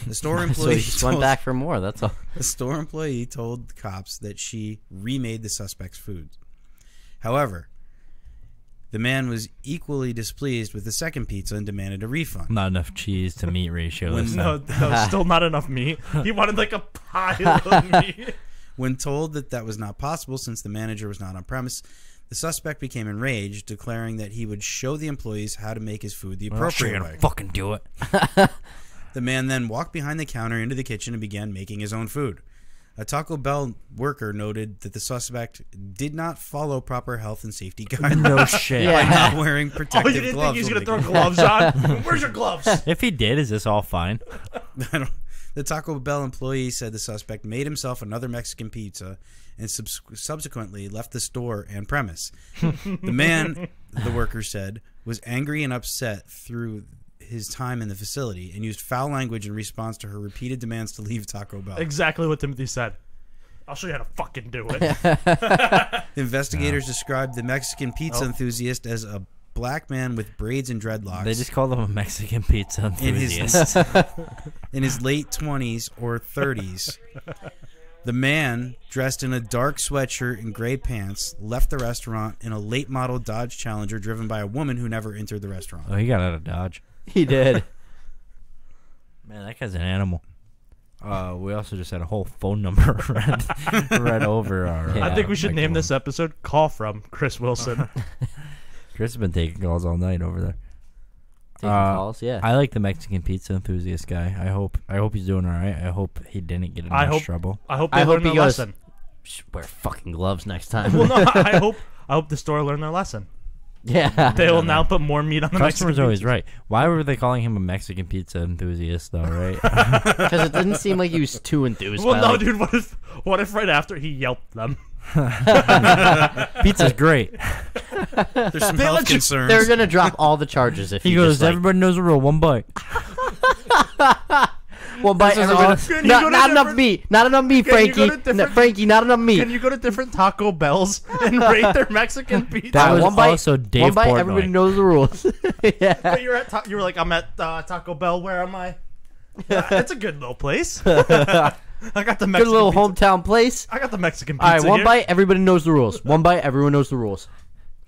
The store So employee he just went back for more. That's all. The store employee told cops that she remade the suspect's food. However, the man was equally displeased with the second pizza and demanded a refund. Not enough cheese to meat ratio. When- this No, time. no, still not enough meat. He wanted like a pile of meat. When told that was not possible since the manager was not on premise, the suspect became enraged, declaring that he would show the employees how to make his food the I'm sure appropriate you're way. gonna fucking do it. The man then walked behind the counter into the kitchen and began making his own food. A Taco Bell worker noted that the suspect did not follow proper health and safety guidelines No shit. by not wearing Oh, protective you didn't gloves. think he was when gonna throw making- gloves on? Where's your gloves? If he did, is this all fine? The Taco Bell employee said the suspect made himself another Mexican pizza and subsequently left the store and premise. The man, the worker said, was angry and upset through his time in the facility and used foul language in response to her repeated demands to leave Taco Bell. Exactly what Timothy said. I'll show you how to fucking do it. Investigators described the Mexican pizza Oh. enthusiast as a black man with braids and dreadlocks. They just called him a Mexican pizza in enthusiast. his late 20s or 30s. The man, dressed in a dark sweatshirt and gray pants, left the restaurant in a late model Dodge Challenger driven by a woman who never entered the restaurant. Oh, he got out of Dodge. He did. Man, that guy's an animal. We also just had a whole phone number read over our. Yeah. I think we should name this episode "Call from Chris Wilson." Chris has been taking calls all night over there. Taking calls, yeah. I like the Mexican pizza enthusiast guy. I hope he's doing all right. I hope he didn't get in I much hope- trouble. I hope I they hope learn he their goes- lesson. Should wear fucking gloves next time. Well, no, I hope the store learned their lesson. Yeah. They will now put more meat on the Customer's Mexican always pizza. right. Why were they calling him a Mexican pizza enthusiast, though? Right? Because it didn't seem like he was too enthused. Well, by, no, like, dude. What if right after he yelped them? Pizza's great. There's some health concerns. They're gonna drop all the charges if He goes, just, like, everybody knows the rule. One bite. well, by This is everybody, awesome. Can you go to not enough different- meat, not enough meat, Can you go Frankie. to different- Frankie, not enough meat. Can you go to different Taco Bells and rate their Mexican pizza? That was one bite, also Dave one bite, Portnoy. everybody knows the rules. Yeah. But you were like, I'm at Taco Bell. Where am I? It's a good little place. I got the Mexican Good little pizza. hometown place. I got the Mexican pizza. All right, one here. bite, everybody knows the rules. One bite, everyone knows the rules.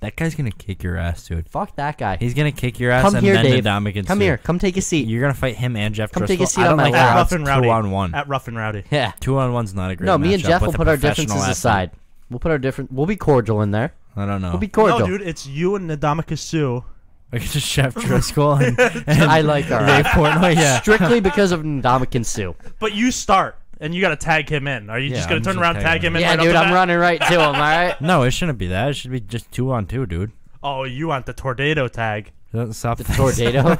That guy's gonna kick your ass, dude. Fuck that guy. He's gonna kick your ass Come and here, then Dave. the Dominican Come suit. here. Come take a seat. You're gonna fight him and Jeff Come Driscoll. take a seat I on don't my like lap. how At it's Rough and Rowdy. 2-on-1. At Rough and Rowdy. Yeah. 2-on-1's not a great. No, me and matchup Jeff will with a put our professional differences athlete. aside. We'll put our We'll be cordial in there. I don't know. We'll be cordial. No, dude, it's you and Nadamika Sue Like just Chef Driscoll and I like our Dave Portnoy. Yeah. strictly because of Ndamukong Suh. But you start, and you got to tag him in. Are you Yeah, just going I'm to turn just around, tagging tag him him in? Yeah, right off dude, the I'm bat? running right to him. All right. No, it shouldn't be that. It should be just 2-on-2, dude. Oh, you want the tornado tag? Don't stop The tornado.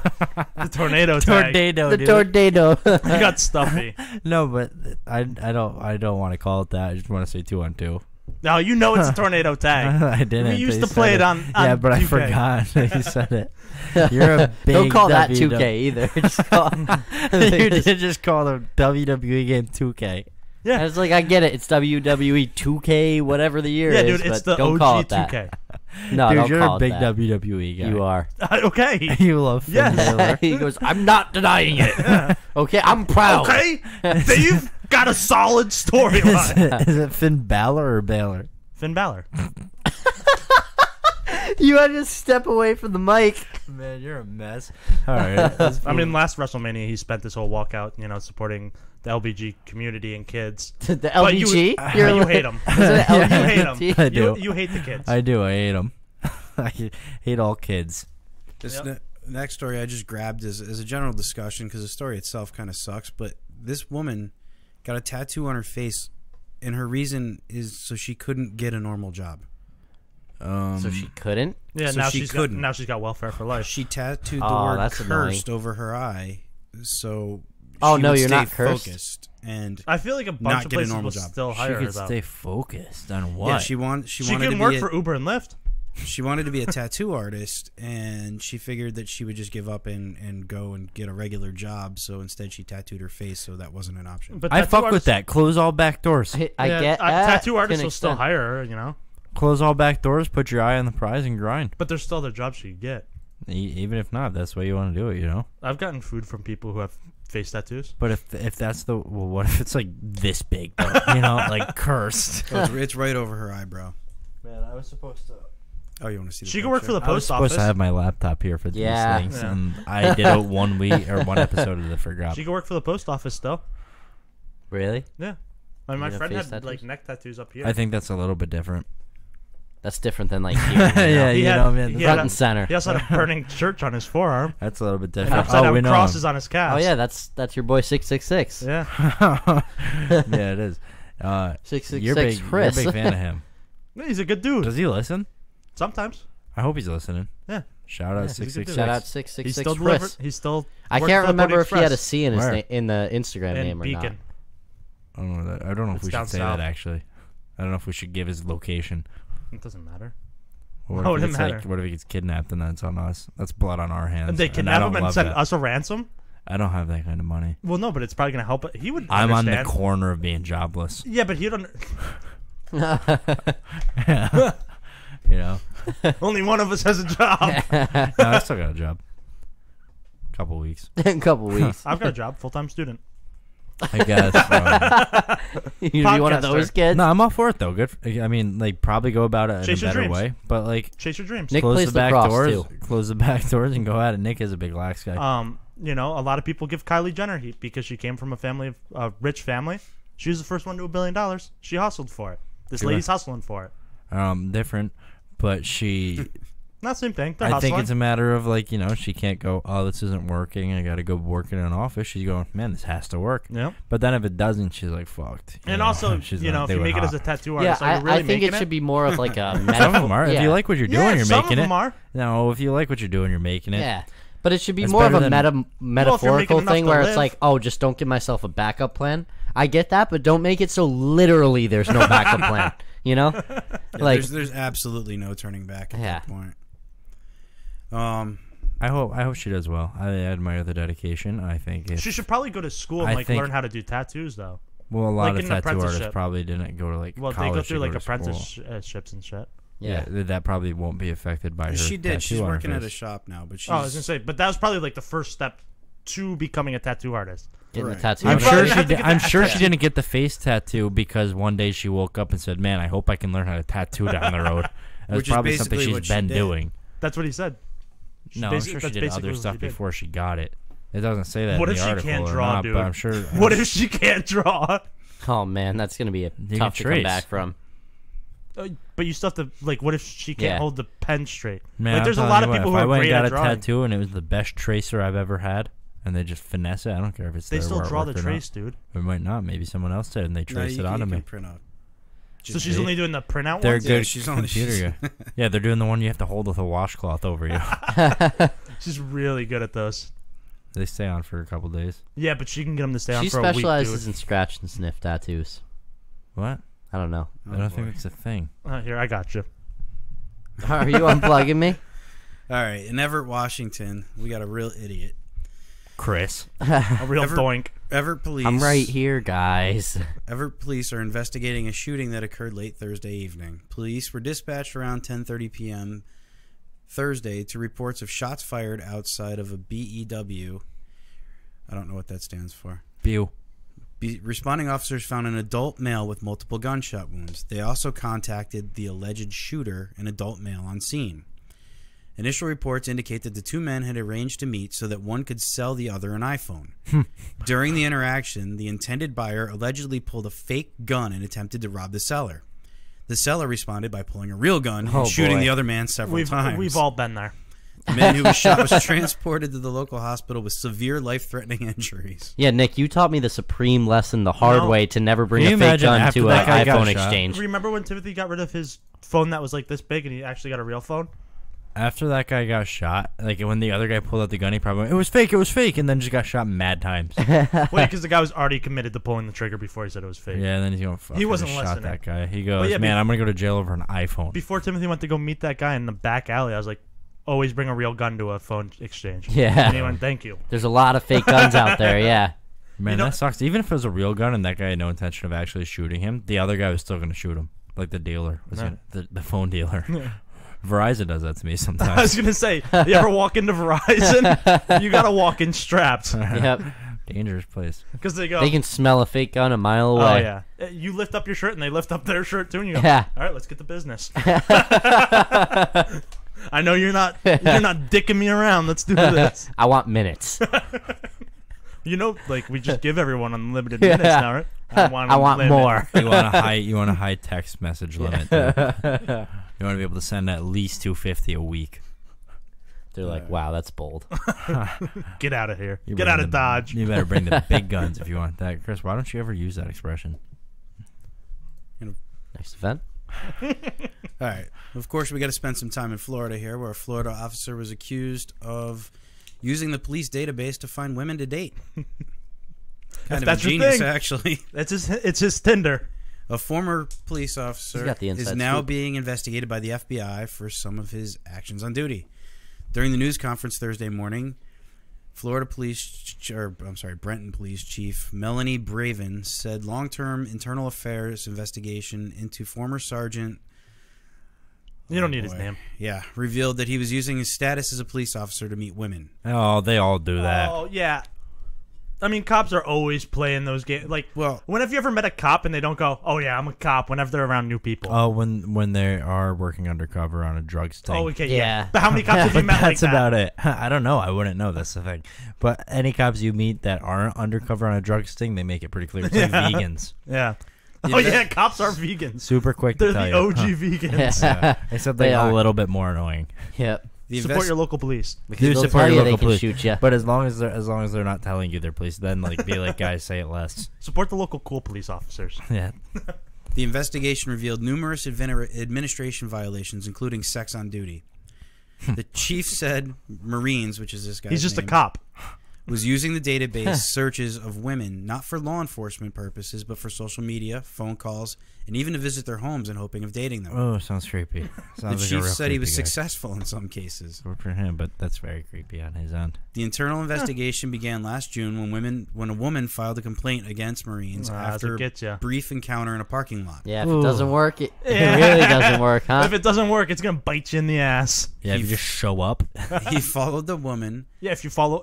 The tornado tag. Tornado, The dude. tornado. You got stuffy. No, but I don't want to call it that. I just want to say 2-on-2. No, you know it's a tornado tag. I didn't. We used They to play said it on Yeah, but I 2K. forgot that you said it. You're a big Don't call that WW 2K either. Just call, You did just call the WWE game 2K. Yeah. It's like I get it. It's WWE 2K, whatever the year Yeah, is. dude, it's but the don't call OG it that. 2K. No, Dude, don't you're call a it big that. WWE guy. You are. Okay. You love Finn Yes. Balor. He goes, I'm not denying it. Okay, I'm proud. Okay. You've got a solid storyline. Is it Finn Balor or Baylor? Finn Balor. You had to step away from the mic. Man, you're a mess. All right. I mean, last WrestleMania, he spent this whole walkout, supporting the LBG community and kids. The But you- LBG? You hate them. Is it You LGBT? hate them. I do. You hate the kids. I do. I hate them. I hate all kids. This next story I just grabbed as a general discussion because the story itself kind of sucks. But this woman got a tattoo on her face, and her reason is so she couldn't get a normal job. So she couldn't? Yeah, So now she she's couldn't. now she's got welfare for life. She tattooed the Oh, word that's annoying. "cursed" over her eye, so Oh, she no, would you're stay not cursed? focused. And I feel like a not bunch of get a places normal will job. still She hire her could though. stay focused on what? yeah, she wanted Can to work be for Uber and Lyft. she wanted to be a tattoo artist, and she figured that she would just give up and go and get a regular job. So instead, she tattooed her face, so that wasn't an option. But I tattoo fuck with artists- that. Close all back doors. I yeah, get tattoo to artists an will still extent. hire her, Close all back doors. Put your eye on the prize and grind. but there's still other jobs you get. Even if not, that's the way you want to do it. I've gotten food from people who have face tattoos. But if that's the what if it's like this big though? Like cursed. Oh, it's right over her eyebrow. Man, I was supposed to. Oh, you want to see? She could work for the I was post supposed office. to have my laptop here for Yeah. these things, Yeah. and I did it one week or one episode of the forgot. She could work for the post office still. Really? Yeah. My have friend face had tattoos? like neck tattoos up here. I think that's a little bit different. That's different than like here. Yeah, He you had- know, man. he Front had and center. He also had a burning church on his forearm That's a little bit and different. upside Oh, we down know. crosses on his calves. Oh yeah, that's your boy 666. Yeah. Yeah, it is. 666 You're big. Chris. You're a big fan of him. He's a good dude. Does he listen? Sometimes. I hope he's listening. Yeah. Shout out he's a good 666. dude. Shout out He 666 still delivered. Chris. He's still. I worked can't for the remember if Pony he had a Express C in his Where? in the Instagram and name or not. Beacon. I don't know that. I don't know if It's we down should say south. that actually. I don't know if we should give his location. It doesn't matter. Or Why if would it it's matter? like, what if he gets kidnapped and then it's on us? That's blood on our hands. And they I kidnap don't him and love send that. us a ransom. I don't have that kind of money. Well, no, but it's probably gonna help. He would. I'm on the understand. corner of being jobless. Yeah, but he don't. You know? Only one of us has a job. No, I still got a job. Couple weeks. In a couple weeks. I've got a job, full-time student. I guess. You'd be one of Podcaster. those kids. No, I'm all for it though. Good. I mean, like, probably go about it Chase in a your better dreams. way. But like, Chase your dreams. Nick close plays the back lacrosse, doors. too. Close the back doors and go at it. Nick is a big lax guy. A lot of people give Kylie Jenner heat because she came from a rich family. She was the first one to $1 billion. She hustled for it. This Sure. lady's hustling for it. Different, but she. Not same thing. They're I hustling. think it's a matter of like, she can't go, oh, this isn't working. I got to go work in an office. She's going, man, this has to work. Yeah. But then if it doesn't, she's like, fucked. And also, She's if not you doing make it as a hot. tattoo Yeah, artist, are you really I think making it should be more of like a Some of medical. them are. Yeah. If you like what you're doing, Yeah, you're some making of it. them are. No, if you like what you're doing, you're making it. Yeah. But it should be It's more of better a than- metaphorical enough thing to where live. it's like, oh, just don't give myself a backup plan. I get that, but don't make it so literally there's no backup plan. You know? Yeah, Like, there's absolutely no turning back at Yeah. that point. I hope she does well. I admire the dedication. I think She should probably go to school and I think- learn how to do tattoos, though. well, a lot like of an tattoo artists apprenticeship. probably didn't go to like Well, college they go to through like to school. apprenticeships and shit. yeah. That probably won't be affected by her. She did. tattoo She's on her working at a face. shop now, but she's. Oh, I was gonna say, but that was probably like the first step to becoming a tattoo artist. Getting the Right. tattoo. I'm You probably sure she. have to Did, get I'm that sure she tattoo. didn't get the face tattoo because one day she woke up and said, "Man, I hope I can learn how to tattoo down the road." That's Which is probably something basically she's what she been did. doing. That's what he said. No, I'm That's sure she did basically other what stuff she did. before she got it. It doesn't say that What in if the she article can't or draw, not, dude? but I'm sure. What if she can't draw? Oh, man, that's going to be can tough to come trace. back from. But you still have to, like, what if she can't Yeah. hold the pen straight? Man, like, there's a I'm lot telling of you people what, who if I are went great and got at a drawing. tattoo and it was the best tracer I've ever had, and they just finesse it, I don't care if it's They their still draw artwork the or trace, not. dude. It might not. Maybe someone else did, and they No, traced you it can- onto you me. can print out. So she's only doing the printout They're ones? Yeah, good she's only- computer guy. Yeah, they're doing the one you have to hold with a washcloth over you. She's really good at those. They stay on for a couple days. Yeah, but she can get them to stay on She for a week, specializes dude. in scratch and sniff tattoos. What? I don't know. I don't think it's a thing. Here, I got you. Are you unplugging me? All right, in Everett, Washington, we got a real idiot. Chris. A real Ever- doink. Everett police. I'm right here, guys. Everett police are investigating a shooting that occurred late Thursday evening. Police were dispatched around 10:30 p.m. Thursday to reports of shots fired outside of a BEW. I don't know what that stands for. Bew. Responding officers found an adult male with multiple gunshot wounds. They also contacted the alleged shooter, an adult male, on scene. Initial reports indicate that the two men had arranged to meet so that one could sell the other an iPhone. During the interaction, the intended buyer allegedly pulled a fake gun and attempted to rob the seller. The seller responded by pulling a real gun Oh, and shooting boy. the other man several times. We've all been there. The man who was shot was transported to the local hospital with severe life-threatening injuries. Yeah, Nick, you taught me the supreme lesson the hard No. way to never bring Can a you fake imagine gun after to that an guy got iPhone shot? exchange. Remember when Timothy got rid of his phone that was like this big and he actually got a real phone? After that guy got shot, like when the other guy pulled out the gun, he probably went, it was fake, and then just got shot mad times. Wait, because the guy was already committed to pulling the trigger before he said it was fake. Yeah, and then he's going, fuck, He I wasn't just shot listening. that guy. He goes, yeah, man, I'm going to go to jail over an iPhone. Before Timothy went to go meet that guy in the back alley, I was like, always bring a real gun to a phone exchange. Yeah. And he went, thank you. There's a lot of fake guns out there, yeah. Man, You know- that sucks. Even if it was a real gun and that guy had no intention of actually shooting him, the other guy was still going to shoot him. Like the dealer. Was Yeah. the phone dealer. Verizon does that to me I was sometimes. going to say, you ever walk into Verizon? You got to walk in strapped. Yep. Dangerous place. Because they go, They can smell a fake gun a mile oh, away. yeah. You lift up your shirt and they lift up their shirt too and you go, Yeah. all right, let's get to business. I know you're not dicking me around. Let's do this. I want minutes. You know, like we just give everyone unlimited minutes now, right? I want, I want unlimited. more. You want a high text message limit. Too. You want to be able to send at least 250 a week. They're like, wow, that's bold. Get out of here. You Get bring out of the- Dodge. You better bring the big guns if you want that. Chris, why don't you ever use that expression? Next event. All right. Of course, we got to spend some time in Florida here, where a Florida officer was accused of using the police database to find women to date. Kind of that's a your genius, thing. actually. It's his Tinder. A former police officer got the is inside now scoop. being investigated by the FBI for some of his actions on duty. During the news conference Thursday morning, Brenton Police Chief Melanie Braven said long-term internal affairs investigation into former Sergeant... You don't need his name. Yeah, revealed that he was using his status as a police officer to meet women. Oh, they all do that. Oh yeah. I mean, cops are always playing those games. Like, Well- when have you ever met a cop and they don't go, "Oh yeah, I'm a cop"? Whenever they're around new people. Oh, when they are working undercover on a drug sting. Oh, okay, Yeah. yeah. But how many cops have you But met like that's that? about it. I don't know. I wouldn't know. That's the thing. But any cops you meet that aren't undercover on a drug sting, they make it pretty clear. It's like vegans. Yeah. Yeah, Oh that- yeah, cops are vegans. Super quick They're to tell the you. OG vegans. Yeah. Except They like are. a little bit more annoying. Yep. The Support invest- your local police. Because Do they'll support tell your you they local can police. shoot you. But as long as they're not telling you they're police, then like be like, guys, say it less. Support the local cool police officers. Yeah. The investigation revealed numerous administration violations, including sex on duty. The chief said Marines, which is this guy, He's just a cop. was using the database searches of women, not for law enforcement purposes, but for social media, phone calls, and even to visit their homes in hoping of dating them. Oh, sounds creepy. The Sounds like a chief real said he was creepy guy. successful in some cases. Good for him, but that's very creepy on his end. The internal investigation began last June when a woman filed a complaint against Marines That's after what gets ya. a brief encounter in a parking lot. Yeah, if Ooh. it doesn't work, it Yeah. really doesn't work, huh? If it doesn't work, it's gonna bite you in the ass. Yeah, if you just show up. He followed the woman. Yeah, if you follow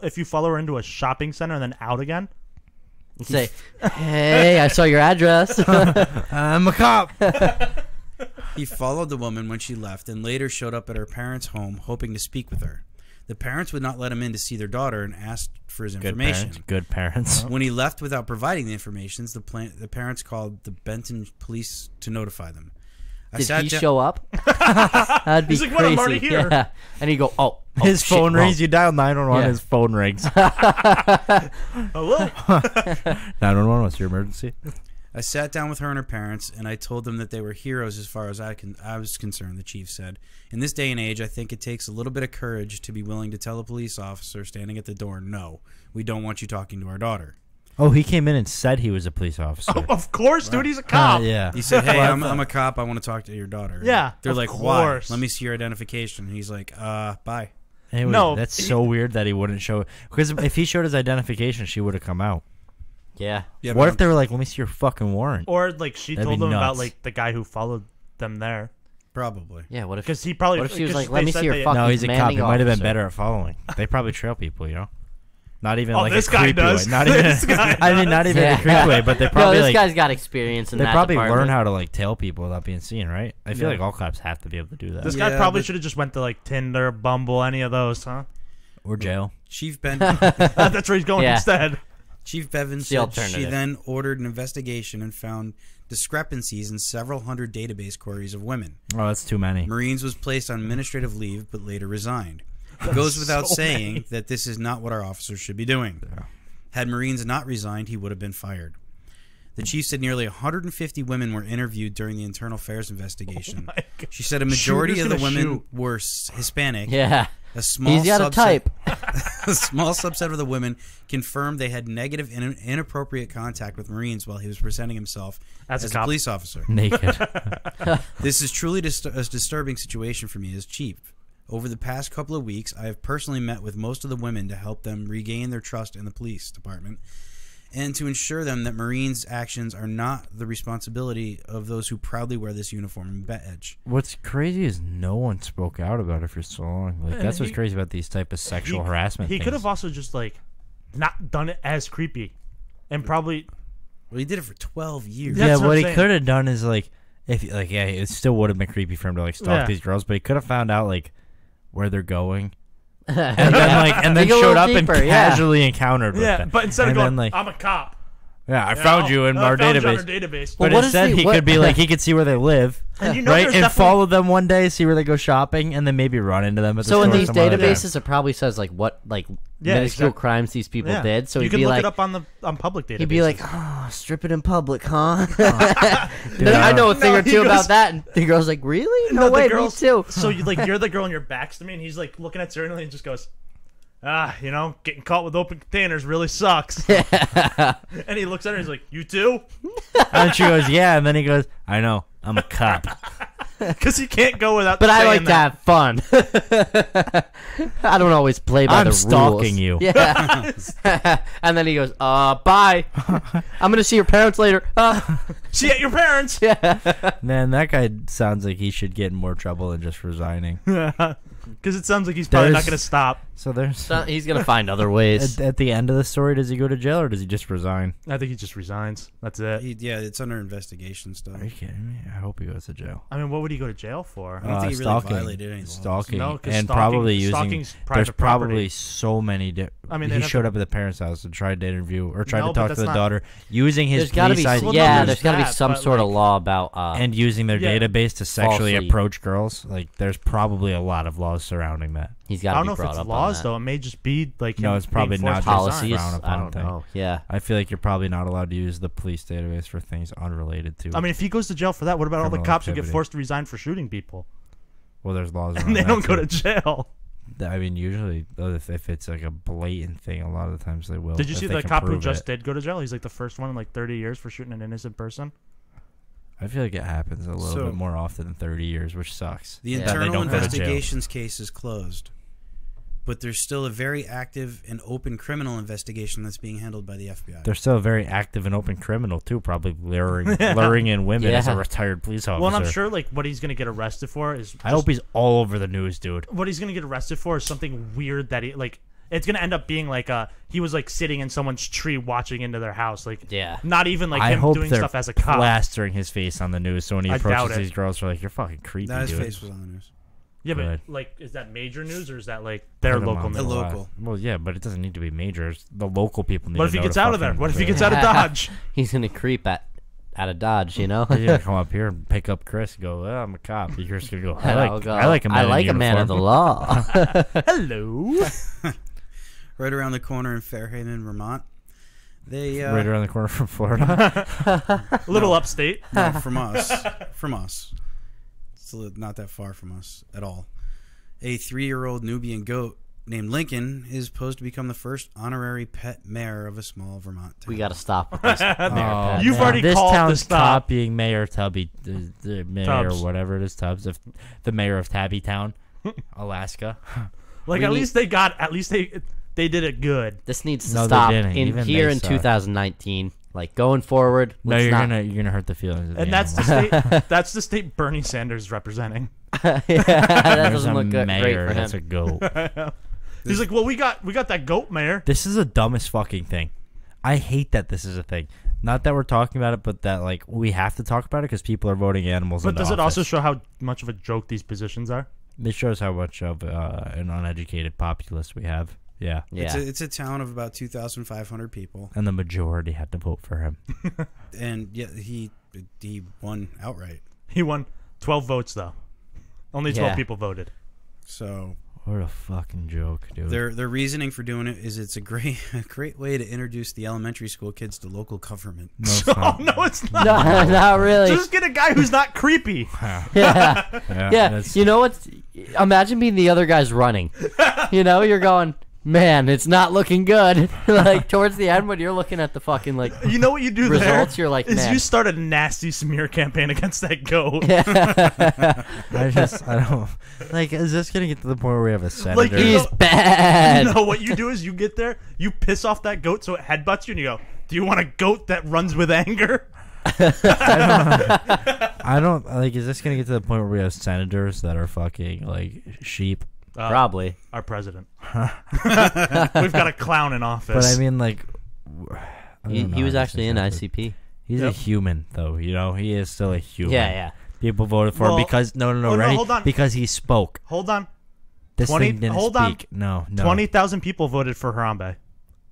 her into a shopping center and then out again. Say, hey, I saw your address. I'm a cop. He followed the woman when she left and later showed up at her parents' home hoping to speak with her. The parents would not let him in to see their daughter and asked for his Good information. parents. Good parents. When he left without providing the information, the parents called the Benton police to notify them. Did sat he down- show up? That'd be He's like, crazy. "What, I'm already here." Yeah. And you go, oh, His shit, phone wrong. rings. You dial 911. Yeah. His phone rings. Hello. 911. What's your emergency? I sat down with her and her parents, and I told them that they were heroes as far as I was concerned, the chief said. In this day and age, I think it takes a little bit of courage to be willing to tell a police officer standing at the door, no, we don't want you talking to our daughter. Oh, he came in and said he was a police officer. Oh, of course, dude. He's a cop. Yeah. He said, hey, I'm a cop. I want to talk to your daughter. Yeah, They're of like, course. why? Let me see your identification. He's like, bye. Anyway, No, that's so weird that he wouldn't show. Because if he showed his identification, she would have come out. Yeah. Yeah, What but if they were like, "Let me see your fucking warrant"? Or like she That'd told be him about nuts. like the guy who followed them there Probably. Yeah, what if because he probably. What if she was because like, "Let they me said see your they- fucking No, he's a cop. He commanding might have been officer." better at following. They probably trail people, you know. Not even Oh, like this a guy creepy does. way. Not even. This guy I mean, not even Yeah. a creepy way, but they No, probably this like guy's got experience in they that probably department. learn how to like tail people without being seen, right? I feel Yeah. like all cops have to be able to do that. This Yeah, guy probably but- should have just went to like Tinder, Bumble, any of those, huh? Or jail. Chief Ben. That's where he's going Yeah. instead. Chief Bevan the said she alternative. then ordered an investigation and found discrepancies in several hundred database queries of women. Oh, that's too many. Marines was placed on administrative leave but later resigned. It goes without so saying many. that this is not what our officers should be doing. Had Marines not resigned, he would have been fired. The chief said nearly 150 women were interviewed during the internal affairs investigation. my God. She said a majority Shooters of the gonna women shoot. were Hispanic. Yeah. A small He's got a subset- type. A small subset of the women confirmed they had negative and inappropriate contact with Marines while he was presenting himself As a as a cop. police officer. Naked. This is truly a disturbing situation for me as chief. Over the past couple of weeks, I have personally met with most of the women to help them regain their trust in the police department and to ensure them that Marines' actions are not the responsibility of those who proudly wear this uniform and badge. What's crazy is no one spoke out about it for so long. Like that's what's he- crazy about these type of sexual harassment. He things. could have also just like not done it as creepy, and probably Well, he did it for 12 years. That's Yeah, what what I'm he saying. could have done is like, if like, yeah, it still would have been creepy for him to like stalk Yeah. these girls, but he could have found out like where they're going, and then Dig a showed little up deeper, and yeah. casually encountered with yeah. them. But instead of And going, then, like, I'm a cop. yeah, I found you in I our found you on database. our database. Well, But what is instead, the- he what- could be like, he could see where they live, And you know right, there's and definitely- follow them one day, see where they go shopping, and then maybe run into them at the So in store these some other time. databases, it probably says like what Yeah, minuscule exact- crimes these people Yeah. did. So you he'd can be look like, it up on public databases. he'd be like, oh, strip it in public, huh? Dude, I know a thing No, or he two goes- about that. And the girl's like, really? No, the way, girls- me too. So you like you're the girl and your back's to me, and he's like looking at Serenely and just goes, you know, getting caught with open containers really sucks. And he looks at her and he's like, you too? And she goes, yeah, and then he goes, I know, I'm a cop. Because he can't go without. But I saying like to have fun. I don't always play by I'm the stalking rules. you. Yeah. And then he goes, bye. I'm going to see your parents later. See at your parents. Man, that guy sounds like he should get in more trouble than just resigning. Because it sounds like he's probably not There's- going to stop. So there's So he's going to find other ways. at the end of the story, does he go to jail or does he just resign? I think he just resigns. That's it. Yeah, it's under investigation stuff. Are you kidding me? I hope he goes to jail. I mean, what would he go to jail for? I don't think he really Stalking. violated any laws. Stalking, No, 'cause and stalking- probably using. stalking's There's private probably property. so many. I mean, they'd he have showed to- up at the parents' house and tried to interview or tried No, to but talk to that's the not- daughter using his There's got to be, police ID Well, no, yeah, there's there's got to be that, some but, sort of like- law about and using their Yeah. database to sexually Falsely. approach girls. Like, there's probably a lot of laws surrounding that. he's I got to don't be know if brought it's up laws, on that. though. It may just be like No, him it's probably being not forced to just resign. Policies, frowned I upon don't thing. know. Yeah. I feel like you're probably not allowed to use the police database for things unrelated to. I mean, if he goes to jail for that, what about all the Criminal cops who get activity. forced to resign for shooting people? well, there's laws around And they that, don't go too. to jail. I mean, usually, if it's like a blatant thing, a lot of the times they will. Did you if see they the can cop who prove just it. did go to jail? He's like the first one in like 30 years for shooting an innocent person. I feel like it happens a little So- bit more often than 30 years, which sucks. The Yeah. That they internal don't go to jail. investigations case is closed, but there's still a very active and open criminal investigation that's being handled by the FBI. They're still a very active and open criminal too, probably luring in women as a Yeah. retired police officer. Well, and I'm sure like what he's gonna get arrested for is. I hope he's all over the news, dude. What he's gonna get arrested for is something weird that he like. It's gonna end up being like he was like sitting in someone's tree watching into their house, like Yeah. not even like I him hope doing they're stuff as a cop. plastering his face on the news, so when he I doubt approaches it. these girls, they're like, "You're fucking creepy, That his dude." face was on the news. Yeah, Good. but like, is that major news or is that like their Put him local on news? The the local. live. Well, yeah, but it doesn't need to be major. It's the local people need What to if he know gets to out of there? fucking- What if he gets out of Dodge? He's going to creep at out of Dodge, you know. You're gonna come up here and pick up Chris and go, well, I'm a cop. You're just gonna go, I'll I like a man of the uniform." law. Hello. Right around the corner in Fairhaven, Vermont. They Right around the corner from Florida. A little upstate. no, from us. From us. It's not that far from us at all. A 3-year-old Nubian goat named Lincoln is posed to become the first honorary pet mayor of a small Vermont town. We got to stop with this. Oh, You've man. already this called town's to stop. copying Mayor Tubby, the mayor Tubbs. or whatever it is, Tubbs, the mayor of Tabby Town, Alaska. Like We at need- least they did it good. This needs to No, they stop didn't. Even here they in suck. 2019. Like going forward. No, let's you're not- gonna hurt the feelings of the And that's the animals. state. That's the state Bernie Sanders representing. yeah, that There's doesn't a look good, great mayor for that's him. a goat. He's like, well, we got that goat mayor. This is the dumbest fucking thing. I hate that this is a thing. Not that we're talking about it, but that like we have to talk about it because people are voting animals. But into does it also office. show how much of a joke these positions are? It shows how much of an uneducated populace we have. Yeah. Yeah. It's a town of about 2,500 people, And the majority had to vote for him. and yeah, he won outright. He won 12 votes though. Only 12 Yeah. people voted. So What a fucking joke, dude. their reasoning for doing it is it's a great way to introduce the elementary school kids to local government. No, it's Oh not. no, it's not. No, not really. Just get a guy who's not creepy. yeah. Yeah, Yeah. that's- You know what's? Imagine being the other guy's running. You know, you're going, man, it's not looking good. Like towards the end when you're looking at the fucking like You know what you do results, there? you're like, is man. you start a nasty smear campaign against that goat. I don't like. Is this gonna get to the point where we have a senator? Like, you He's know- bad. You know what you do is you get there, you piss off that goat so it headbutts you, and you go, "Do you want a goat that runs with anger?" I don't like. Is this gonna get to the point where we have senators that are fucking like sheep? Probably. Our president. We've got a clown in office. But I mean, like, I He, don't know he was how this actually in exactly- ICP. He's a Yep. human, though. You know, he is still a human. Yeah, yeah. People voted for Well- him because no, Oh, no, ready? hold on. Because he spoke. hold on, This 20 thing didn't hold on. speak. No, no. 20,000 people voted for Harambe,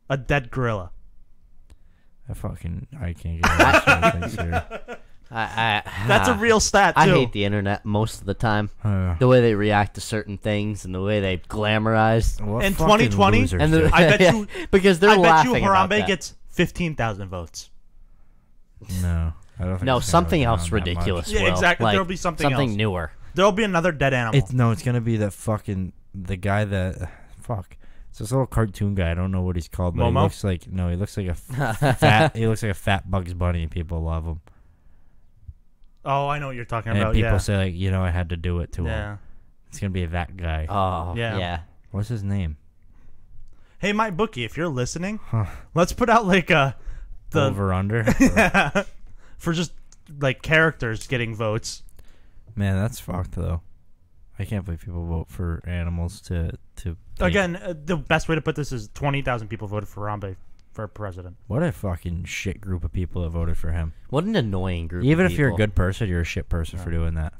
a dead gorilla. I can't get that things here. That's a real stat too. I hate the internet most of the time. The way they react to certain things and the way they glamorize. What In fucking 2020 losers, And dude. the, I bet you- because they're I bet you laughing about Harambe that. gets 15,000 votes. No, I don't think No, it's gonna something go else down that much. ridiculous. Yeah, will. exactly. Like, There'll be something else. newer. There'll be another dead animal. It's gonna be that fucking the guy that fuck. It's this little cartoon guy. I don't know what he's called, but Momo? he looks like he looks like a fat. He looks like a fat Bugs Bunny, and people love him. Oh, I know what you're talking And about. people Yeah. say like, I had to do it to him. Yeah. It's gonna be that guy. Oh, Yeah. yeah. What's his name? Hey, my bookie, if you're listening, let's put out like the Over under. for just like characters getting votes. Man, that's fucked though. I can't believe people vote for animals to take- Again, the best way to put this is 20,000 people voted for Harambe for president. What a fucking shit group of people that voted for him. What an annoying group. Even if you're a good person, you're a shit person for doing that.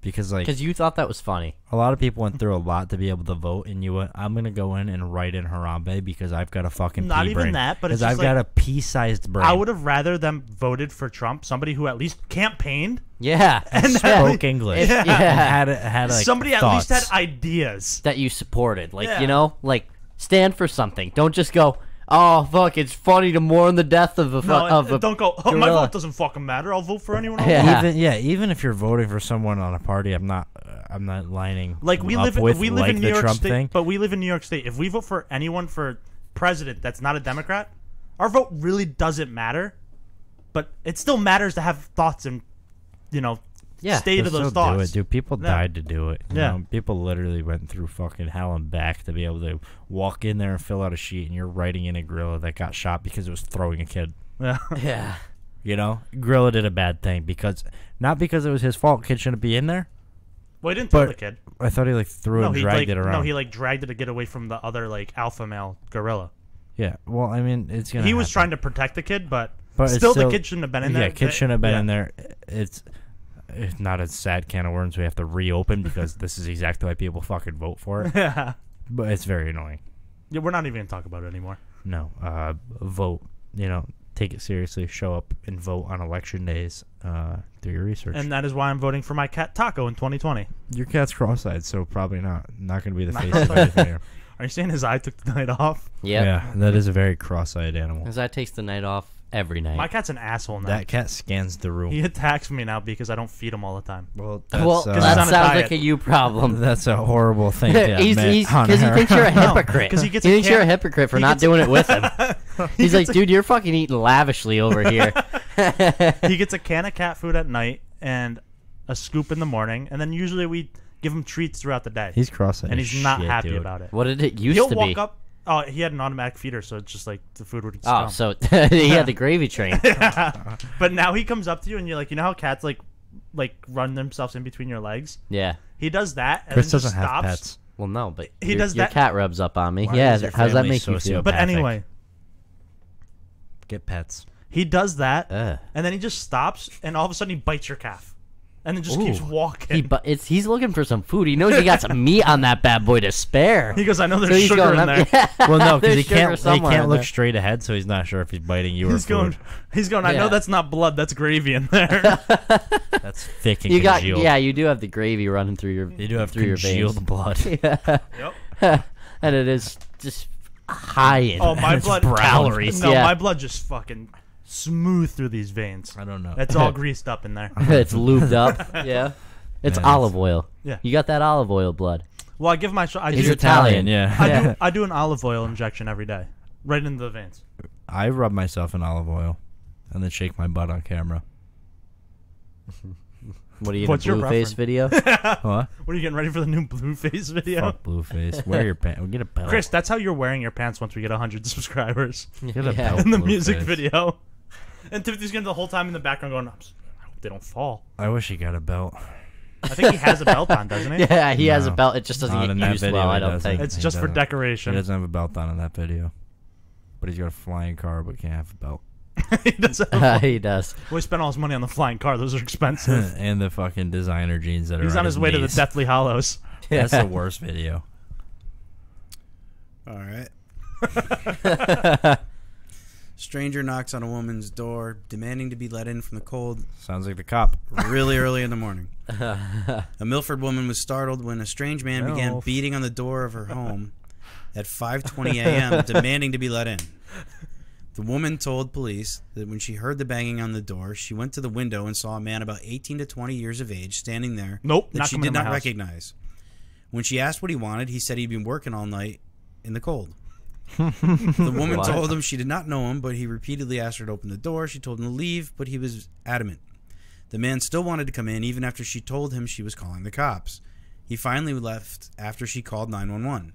Because like because you thought that was funny. a lot of people went through a lot to be able to vote, and you went, I'm gonna go in and write in Harambe because I've got a fucking Not pea even brain. that, but it's because just I've got like- a pea-sized brain. I would have rather them voted for Trump, somebody who at least campaigned, Yeah. and spoke English. Yeah. And had like, somebody at thoughts. least had ideas. that you supported. Like, Yeah. you know, like stand for something. Don't just go, oh, fuck, it's funny to mourn the death of a Don't go. Oh, my gorilla." vote doesn't fucking matter. I'll vote for anyone else. Yeah. Even if you're voting for someone on a party, I'm not lining Like we up live, with we live like in the New York Trump State, thing. but we live in New York State. If we vote for anyone for president that's not a Democrat, our vote really doesn't matter. But it still matters to have thoughts and, Yeah, state They of those still do thoughts. it, dude. People Yeah. died to do it. You Yeah. know? People literally went through fucking hell and back to be able to walk in there and fill out a sheet, and you're writing in a gorilla that got shot because it was throwing a kid. Yeah. Yeah. You know, gorilla did a bad thing not because it was his fault. Kid shouldn't be in there. Well, he didn't throw But the kid. I thought he like threw No, and he dragged it around. No, he dragged it to get away from the other alpha male gorilla. Yeah. Well, I mean, it's gonna. He was happen. trying to protect the kid, but But it's still, the kid shouldn't have been in there. Yeah, kid shouldn't have been Yeah. in there. It's not a sad can of worms we have to reopen because this is exactly why people fucking vote for it. Yeah. But it's very annoying. Yeah, we're not even gonna talk about it anymore. No, vote. You know, take it seriously. Show up and vote on election days. Do your research. And that is why I'm voting for my cat Taco in 2020. Your cat's cross-eyed, so probably not going to be the face of anything here. Are you saying his eye took the night off? Yep. Yeah, that is a very cross-eyed animal. Because that takes the night off every night. My cat's an asshole now. That cat scans the room. He attacks me now because I don't feed him all the time. Well, well, he's that on a sounds diet. like a you problem. that's a horrible thing to admit on Because he air. thinks you're a No, hypocrite. 'cause he gets thinks a you're a can- hypocrite for he not gets a- doing it with him. He's like, dude, you're fucking eating lavishly over here. He gets a can of cat food at night and a scoop in the morning, and then usually we give him treats throughout the day. He's cross-eyed, and as he's not shit, happy dude. about it. What did it used He'll to walk be? up. Oh, he had an automatic feeder, so it's just like the food would. Oh, smell. so he had the gravy train. But now he comes up to you and you're like, you know how cats like run themselves in between your legs? Yeah. He does that and Chris then just doesn't have stops. pets. Well, no, but He your, does your that- cat rubs up on me. Why Yeah, is your how's that family make you feel? But sociopathic? anyway, Get pets. he does that, Ugh. and then he just stops, and all of a sudden he bites your calf, and then just keeps Ooh. walking. He's looking for some food. He knows he got some meat on that bad boy to spare. He goes, I know So there's he's sugar going in up- there. Yeah, Well, no, because there's he sugar can't. He somewhere can't in look there. straight ahead, so he's not sure if he's biting you He's or going. food. He's going. I know Yeah. that's not blood. That's gravy in there. That's thick and You got, congealed. yeah, you do have the gravy running through your. You do have through your veins. congealed blood. Yep. And it is just high in Oh, my it's blood. calories. No, Yeah. my blood just fucking smooth through these veins. I don't know. It's all greased up in there. It's lubed up. Yeah. It's Man, olive oil. Yeah. You got that olive oil blood. Well, I give my. I He's do, Italian. Yeah. I do an olive oil injection every day, right into the veins. I rub myself in olive oil, and then shake my butt on camera. What are you in What's a your blue face video? What? What are you getting ready for the new Blueface video? Fuck Blueface. Wear your pants. We'll get a belt. Chris, that's how you're wearing your pants once we get 100 subscribers Get a Yeah. belt, in the music Blueface. video. And Timothy's getting the whole time in the background going, I hope they don't fall. I wish he got a belt. I think he has a belt on, doesn't he? Yeah, he has a No. belt. It just doesn't Not in get that used video, well, he I don't doesn't. think. It's He just for doesn't. He decoration. doesn't have a belt on in that video. But he's got a flying car, but can't have a belt. he does. Well, He does. he spent all his money on the flying car. Those are expensive. And the fucking designer jeans that are He's on his way to the knees. Deathly Hollows. That's the worst video. All right. Stranger knocks on a woman's door, demanding to be let in from the cold Sounds like the cop. really early in the morning. A Milford woman was startled when a strange man began Milf. beating on the door of her home at 5:20 a.m., demanding to be let in. The woman told police that when she heard the banging on the door, she went to the window and saw a man about 18 to 20 years of age standing there Nope, that not she coming did to my not house. recognize. When she asked what he wanted, he said he'd been working all night in the cold. The woman What? told him she did not know him, but he repeatedly asked her to open the door. She told him to leave, but he was adamant. The man still wanted to come in, even after she told him she was calling the cops. He finally left after she called 911.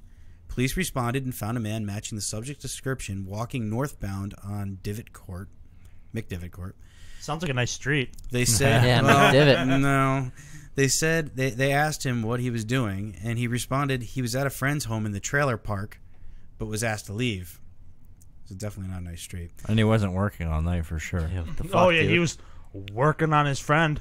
Police responded and found a man matching the subject description walking northbound on McDivitt Court. Sounds like a nice street. They said, Yeah, well, McDivitt. no. They said they asked him what he was doing, and he responded he was at a friend's home in the trailer park, but was asked to leave. So definitely not a nice street. And he wasn't working all night for sure. Yeah, what the fuck, Oh, yeah, dude? he was working on his friend.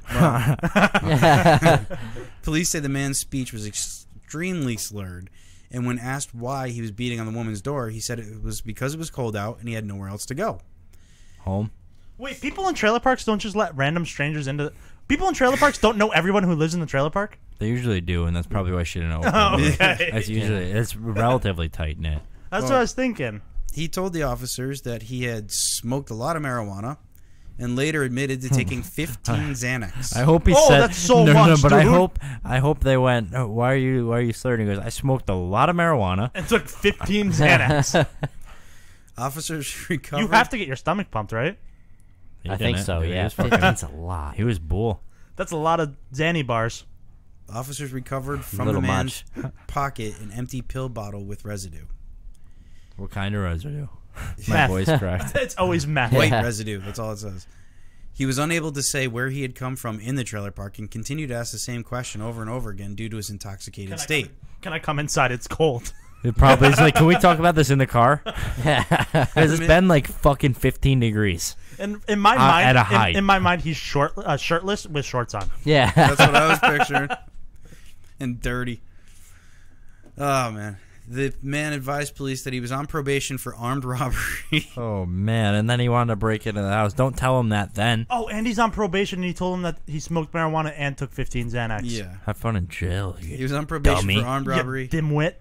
Police say the man's speech was extremely slurred, and when asked why he was beating on the woman's door, he said it was because it was cold out and he had nowhere else to go. Home. Wait, people in trailer parks don't just let random strangers into... People in trailer parks don't know everyone who lives in the trailer park? They usually do, and that's probably why she didn't open Oh, it. okay. That's usually it's relatively tight knit. That's what I was thinking. He told the officers that he had smoked a lot of marijuana and later admitted to taking 15 Xanax. I hope he Oh, said that's so no, much, but dude. I hope they went. Oh, why are you slurring? He goes, I smoked a lot of marijuana. And took 15 Xanax. Officers recovered. You have to get your stomach pumped, right? He I think didn't. so, He yeah. was fucking- 15's a lot. He was bull. That's a lot of Xanny bars. Officers recovered from Little the man's pocket an empty pill bottle with residue. What kind of residue? My Meth. voice cracked. It's always meth. White Yeah. residue. That's all it says. He was unable to say where he had come from in the trailer park and continued to ask the same question over and over again due to his intoxicated state. Can I come inside? It's cold. It probably is like, can we talk about this in the car? Because it's been like fucking 15 degrees. And in my mind, at a height. in my mind, he's shirtless with shorts on. Yeah. That's what I was picturing. And dirty. Oh, man. The man advised police that he was on probation for armed robbery. Oh, man. And then he wanted to break into the house. Don't tell him that then. Oh, and he's on probation, and he told him that he smoked marijuana and took 15 Xanax. Yeah. Have fun in jail. He was on probation Dummy. for armed robbery Dimwit.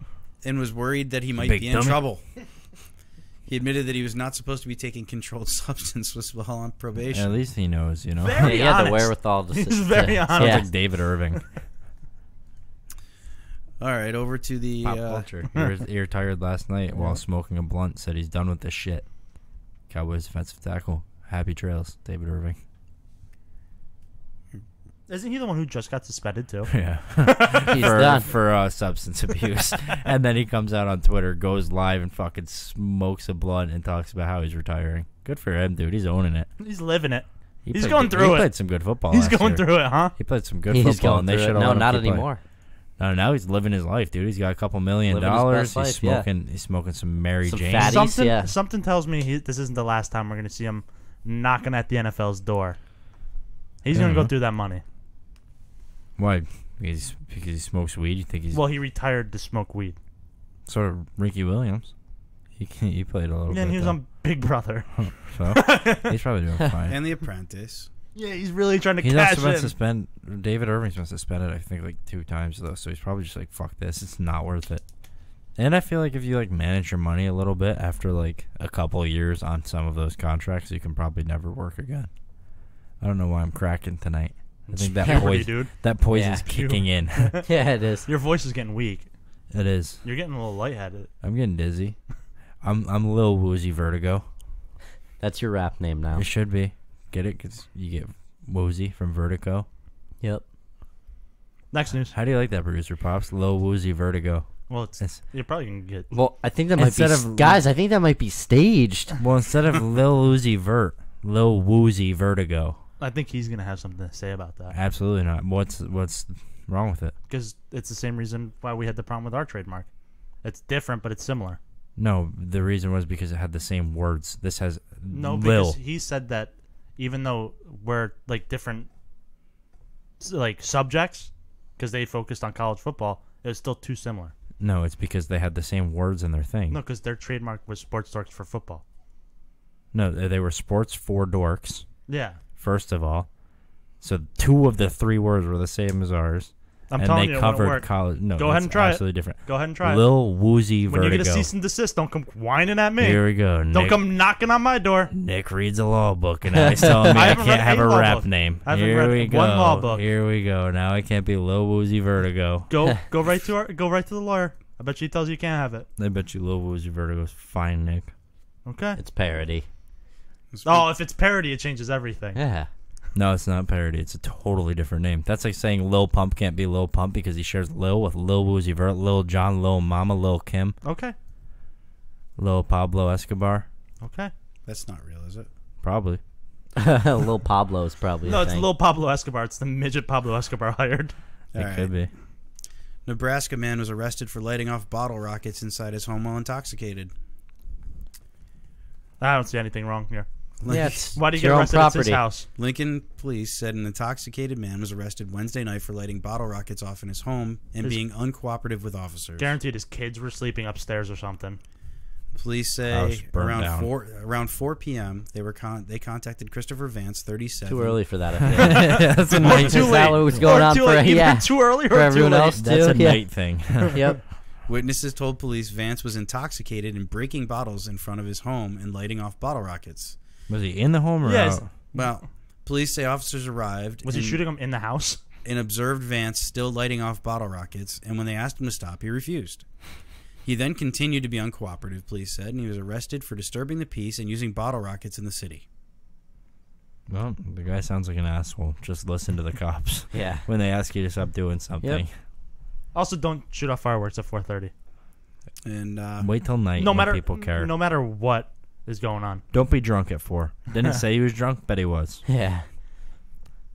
and was worried that he might Big be in dummy. trouble. He admitted that he was not supposed to be taking controlled substances while on probation. At least he knows, you know. Very Yeah, he had the honest. wherewithal to. He's to- very honest. Sounds Yeah. like David Irving. All right, over to the Pop culture. He retired last night while smoking a blunt. Said he's done with this shit. Cowboys defensive tackle. Happy trails, David Irving. Isn't he the one who just got suspended too? Yeah. He's done. for substance abuse. And then he comes out on Twitter, goes live, and fucking smokes a blunt and talks about how he's retiring. Good for him, dude. He's owning it. He's living it. He He's played going good- through He it. played some good football. He's last going year. through it, huh? He played some good He's football, going and they through should it. have No, let him not keep playing. anymore. No, now he's living his life, dude. He's got a couple $1 million. Living his best life, He's yeah. smoking. He's smoking some Mary Some Jane. fatty- Something, yeah. something tells me this isn't the last time we're going to see him knocking at the NFL's door. He's going to go Mhm. through that money. Why? Because he smokes weed. You think he's Well, he retired to smoke weed. sort of Ricky Williams? He played a little Yeah, bit. and he was though. on Big Brother. So he's probably doing fine. and The Apprentice. Yeah, he's really trying to He's cash also been in. suspended. David Irving's been suspended, I think, like 2 times though. So he's probably just like, "Fuck this! It's not worth it." And I feel like if you like manage your money a little bit after like a couple of years on some of those contracts, you can probably never work again. I don't know why I'm cracking tonight. I think that Puberty, dude. poison's Yeah. kicking in. Yeah, it is. Your voice is getting weak. It is. You're getting a little lightheaded. I'm getting dizzy. I'm Lil Woozy Vertigo. That's your rap name now. It should be. Get it? 'Cause you get woozy from Vertigo. Yep. Next news. How do you like that, producer Pops? Lil Woozy Vertigo. Well, It's- you're probably going to get... Well, I think that might be Instead of- guys. I think that might be staged. Well, instead of Lil Woozy Lil Woozy Vertigo. I think he's going to have something to say about that. Absolutely not. What's wrong with it? Because it's the same reason why we had the problem with our trademark. It's different, but it's similar. No, the reason was because it had the same words. This has No, Lil. because he said that even though we're like different like subjects, because they focused on college football, it was still too similar. No, it's because they had the same words in their thing. No, because their trademark was Sports Dorks for football. No, they were sports for dorks, Yeah. first of all. So 2 of the 3 words were the same as ours. I'm and telling they you, it wouldn't covered work. college. No, Go ahead it's and try it. absolutely different. Go ahead and try it. Lil Woozy When Vertigo. you get a cease and desist, don't come whining at me. Here we go. Don't come knocking on my door. Nick reads a law book, and now he's telling me I I haven't can't read have any a law rap book. name. I haven't Here read we go. one law book. Here we go. Now I can't be Lil Woozy Vertigo. Go right to the lawyer. I bet she tells you can't have it. I bet you Lil Woozy Vertigo's fine, Nick. Okay. It's parody. Oh, if it's parody, it changes everything. Yeah. No, it's not parody. It's a totally different name. That's like saying Lil Pump can't be Lil Pump because he shares Lil with Lil Woozy Vert, Lil John, Lil Mama, Lil Kim, Okay. Lil Pablo Escobar. Okay. That's not real, is it? Probably. Lil Pablo's probably. No, a it's thing. Lil Pablo Escobar. It's the midget Pablo Escobar hired. All It right. could be. Nebraska man was arrested for lighting off bottle rockets inside his home while intoxicated. I don't see anything wrong here. Yeah, it's, Why do you it's get your own arrested at his property. house? Lincoln police said an intoxicated man was arrested Wednesday night for lighting bottle rockets off in his home and His- being uncooperative with officers. Guaranteed his kids were sleeping upstairs or something. Police House say burned down. around 4 p.m. they contacted Christopher Vance, 37. Too early for that. I think. That's a Or night. too Is that late. what was going Or on too for- late. Either yeah. too early or For too everyone late. else? That's a Yeah. night thing. Yep. Witnesses told police Vance was intoxicated and breaking bottles in front of his home and lighting off bottle rockets. Was he in the home or Yeah, out? Well, police say officers arrived Was he and, shooting him in the house? and observed Vance still lighting off bottle rockets, and when they asked him to stop, he refused. He then continued to be uncooperative, police said, and he was arrested for disturbing the peace and using bottle rockets in the city. Well, the guy sounds like an asshole. Just listen to the cops Yeah. when they ask you to stop doing something. Also, don't shoot off fireworks at 4:30. And Wait till night No when matter people care. No matter what is going on. Don't be drunk at 4. Didn't say he was drunk, bet he was. Yeah.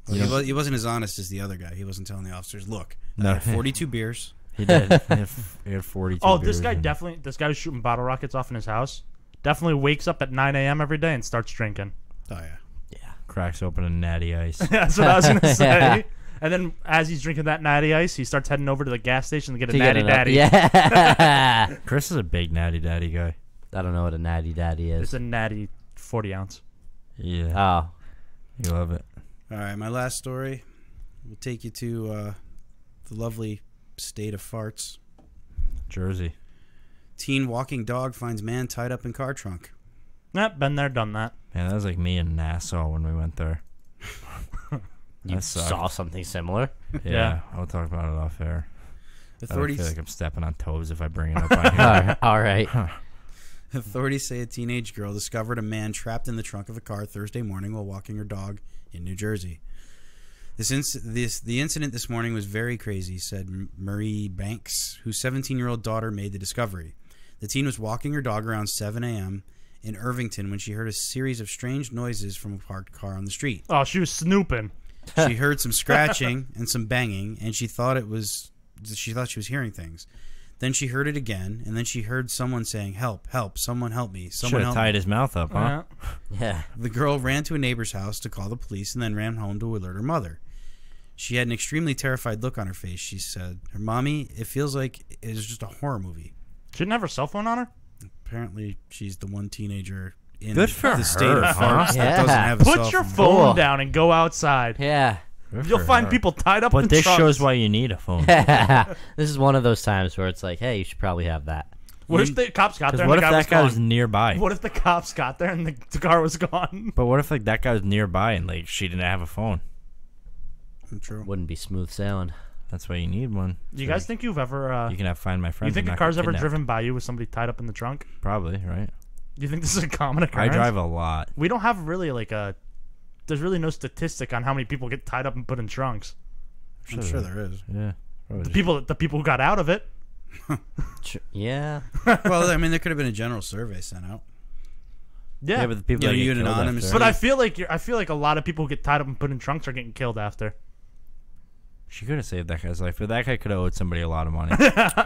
he wasn't as honest as the other guy. He wasn't telling the officers, look, No. I had 42 beers. He did. He had 42 Oh, this beers guy and- definitely. This guy who's shooting bottle rockets off in his house definitely wakes up at 9 a.m. every day and starts drinking. Oh, yeah. cracks open a natty ice. That's what I was gonna say. And then as he's drinking that natty ice, he starts heading over to the gas station to get a To get natty it up. daddy. Yeah. Chris is a big natty daddy guy. I don't know what a natty daddy It's is. a natty 40 ounce. Yeah. Oh. You love it. All right, my last story will take you to the lovely state of farts. Jersey. Teen walking dog finds man tied up in car trunk. Yep, been there, done that. Man, that was like me in Nassau when we went there. You That sucked. saw something similar? Yeah, I'll talk about it off air. I Authorities feel like I'm stepping on toes if I bring it up on here. All right. Authorities say a teenage girl discovered a man trapped in the trunk of a car Thursday morning while walking her dog in New Jersey. The incident this morning was very crazy, said Marie Banks, whose 17-year-old daughter made the discovery. The teen was walking her dog around 7 a.m. in Irvington when she heard a series of strange noises from a parked car on the street. Oh, she was snooping. She heard some scratching and some banging, and she thought she was hearing things. Then she heard it again, and then she heard someone saying, "Help, help, someone help me, Should someone have help me." tied his mouth up, huh? Yeah. Yeah. The girl ran to a neighbor's house to call the police and then ran home to alert her mother. She had an extremely terrified look on her face. She said, "Her mommy, it feels like it's just a horror movie." She didn't have her cell phone on her? Apparently, she's the one teenager in Good for the state her, of huh? farts that Yeah. doesn't have a Put cell your phone. phone Cool. down and go outside. Yeah. Good You'll for find her. people tied up in But this trunks. shows why you need a phone. This is one of those times where it's like, hey, you should probably have that. What if the cops got Because there and what the if guy was that guy was gone? nearby? What if the cops got there and the car was gone? But what if like that guy was nearby and like she didn't have a phone? True. Wouldn't be smooth sailing. That's why you need one. Do you guys think you've ever... You can have Find My Friends. you think and a not car's get ever kidnapped. driven by you with somebody tied up in the trunk? Probably, right? Do you think this is a common I occurrence? drive a lot. We don't have really like a... There's really no statistic on how many people get tied up and put in trunks. I'm sure there is. Yeah. Probably The people who got out of it. Yeah. Well, I mean, there could have been a general survey sent out. Yeah, Yeah, but the people Yeah, that you get an killed anonymous- after. but I feel like a lot of people who get tied up and put in trunks are getting killed after. She could have saved that guy's life, but that guy could have owed somebody a lot of money.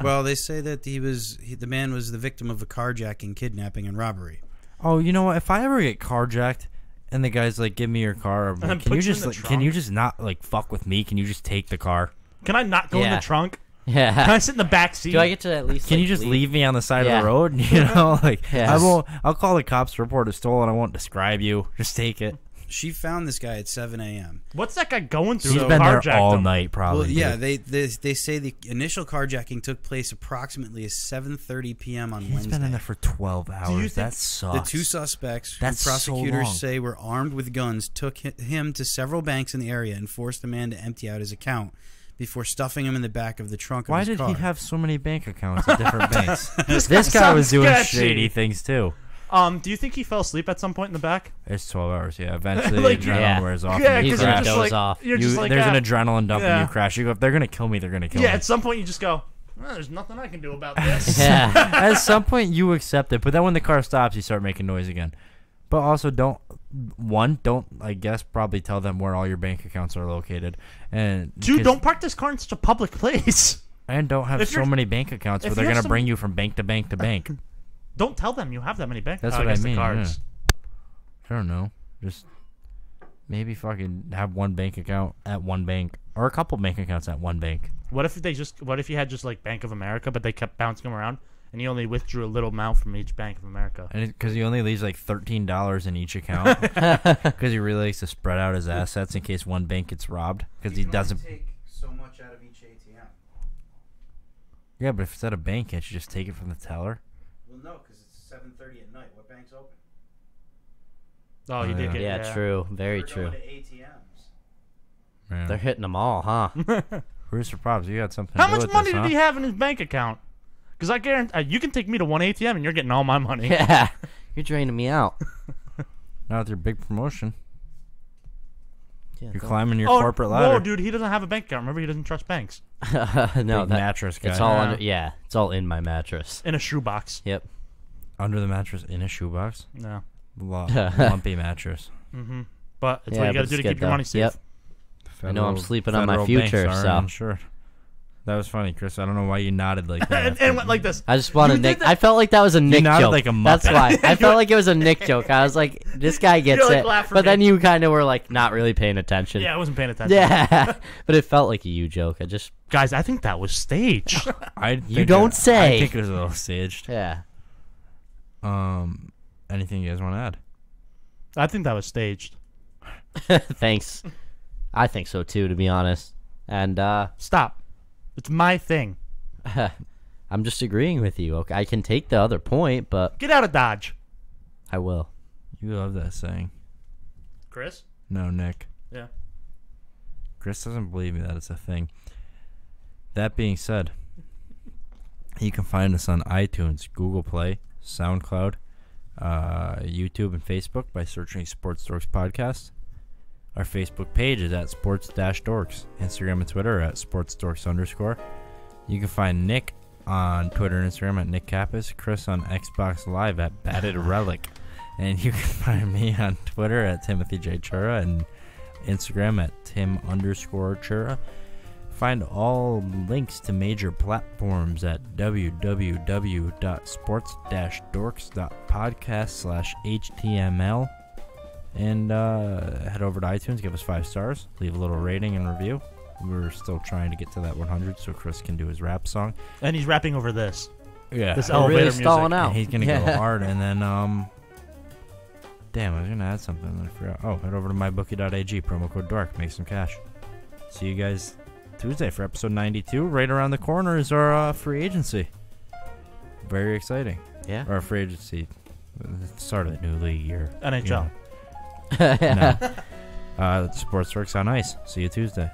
Well, they say that the man was the victim of a carjacking, kidnapping, and robbery. Oh, you know what? If I ever get carjacked and the guy's like, "Give me your car," I'm then like, can put you you in just the like, can trunk? you just not like fuck with me? Can you just take the car? Can I not go in Yeah. the trunk? Can Yeah. I sit in the back seat? Do I get to at least? Can like, you just leave me on the side of Yeah. the road? You know, like Yes. I won't. I'll call the cops to report it stolen. I won't describe you. Just take it. She found this guy at 7 a.m. What's that guy going through? He's to been there carjack all them? night, probably. Well, yeah, dude. they say the initial carjacking took place approximately at 7:30 p.m. on He's Wednesday. been in there for 12 hours. think That The sucks. two suspects, That's who so prosecutors long. say were armed with guns, took him to several banks in the area and forced the man to empty out his account before stuffing him in the back of the trunk of Why his did car. he have so many bank accounts at different banks? This This guy was sounds doing sketchy. shady things too. Do you think he fell asleep at some point in the back? It's 12 hours. Yeah, eventually Like, the adrenaline yeah. wears off. Yeah, and you He's because you're gonna crash. just doze like off. you're just like There's ah. an adrenaline dump Yeah. and you crash. You go, if they're gonna kill me, they're gonna kill Yeah, me. at some point you just go, well, there's nothing I can do about this. Yeah. At some point you accept it, but then when the car stops, you start making noise again. But also don't I guess probably tell them where all your bank accounts are located, and Dude, because- don't park this car in such a public place. and don't have if so you're- many bank accounts where if they're you have gonna some- bring you from bank to bank to bank. Don't tell them you have that many bank. That's oh, what I guess the mean, cards. I don't know, just maybe fucking have one bank account at one bank or a couple bank accounts at one bank. What if you had just like Bank of America, but they kept bouncing them around, and you only withdrew a little amount from each Bank of America? And because he only leaves like $13 in each account, because he really likes to spread out his assets in case one bank gets robbed. Because he doesn't. take so much out of each ATM. Yeah, but if it's at a bank, can't you just take it from the teller? Well, no, because it's 7:30 at night. What bank's open? Oh, you Oh, did yeah. get Yeah, true. Very We're true. going to ATMs. Yeah. They're hitting them all, huh? Bruce or Props, you got something How to do much with money this, did he have in his bank account? Because I guarantee you can take me to one ATM and you're getting all my money. Yeah. You're draining me out. Not with your big promotion. Yeah, You're don't- climbing your Oh, corporate whoa, ladder. dude, he doesn't have a bank account. Remember, he doesn't trust banks. no, Big that, mattress guy. it's all Yeah. under. Yeah, it's all in my mattress. In a shoebox. Yep. Under the mattress in a shoebox. No. Lumpy mattress. Mm-hmm. But it's Yeah, what you got but to do to it's keep good, your though. money safe. Yep. I know I'm sleeping on my federal banks future, aren't so- insured. That was funny, Chris. I don't know why you nodded like that. and went like this. I just want to You did Nick. that- I felt like that was a Nick nodded joke. like a That's Muppet. why. I felt like it was a Nick joke. I was like, this guy gets like, it. laugh for But me. then you kind of were like not really paying attention. Yeah, I wasn't paying attention. Yeah. But it felt like a you joke. I just. Guys, I think that was staged. You don't say. I think it was a little staged. Yeah. Anything you guys want to add? I think that was staged. Thanks. I think so too, to be honest. And Stop. It's my thing. I'm just agreeing with you. Okay, I can take the other point, but Get out of Dodge. I will. You love that saying. Chris? No, Nick. Yeah. Chris doesn't believe me that it's a thing. That being said, you can find us on iTunes, Google Play, SoundCloud, YouTube, and Facebook by searching Sports Dorks Podcast. Our Facebook page is at sports-dorks. Instagram and Twitter are at sportsdorks_. You can find Nick on Twitter and Instagram at Nick Kappas, Chris on Xbox Live at Batted Relic, and you can find me on Twitter at Timothy J. Chura and Instagram at Tim_Chura. Find all links to major platforms at www.sports-dorks.podcast/html. And head over to iTunes, give us 5 stars, leave a little rating and review. We're still trying to get to that 100 so Chris can do his rap song. And he's rapping over this. Yeah. This We're elevator really music. stalling out. And he's going to Yeah. go hard. And then, damn, I was going to add something and I forgot. Oh, head over to mybookie.ag, promo code DORK, make some cash. See you guys Tuesday for episode 92. Right around the corner is our free agency. Very exciting. Yeah. Our free agency. Start of the new league year. NHL. No. Sports Works on Ice. See you Tuesday.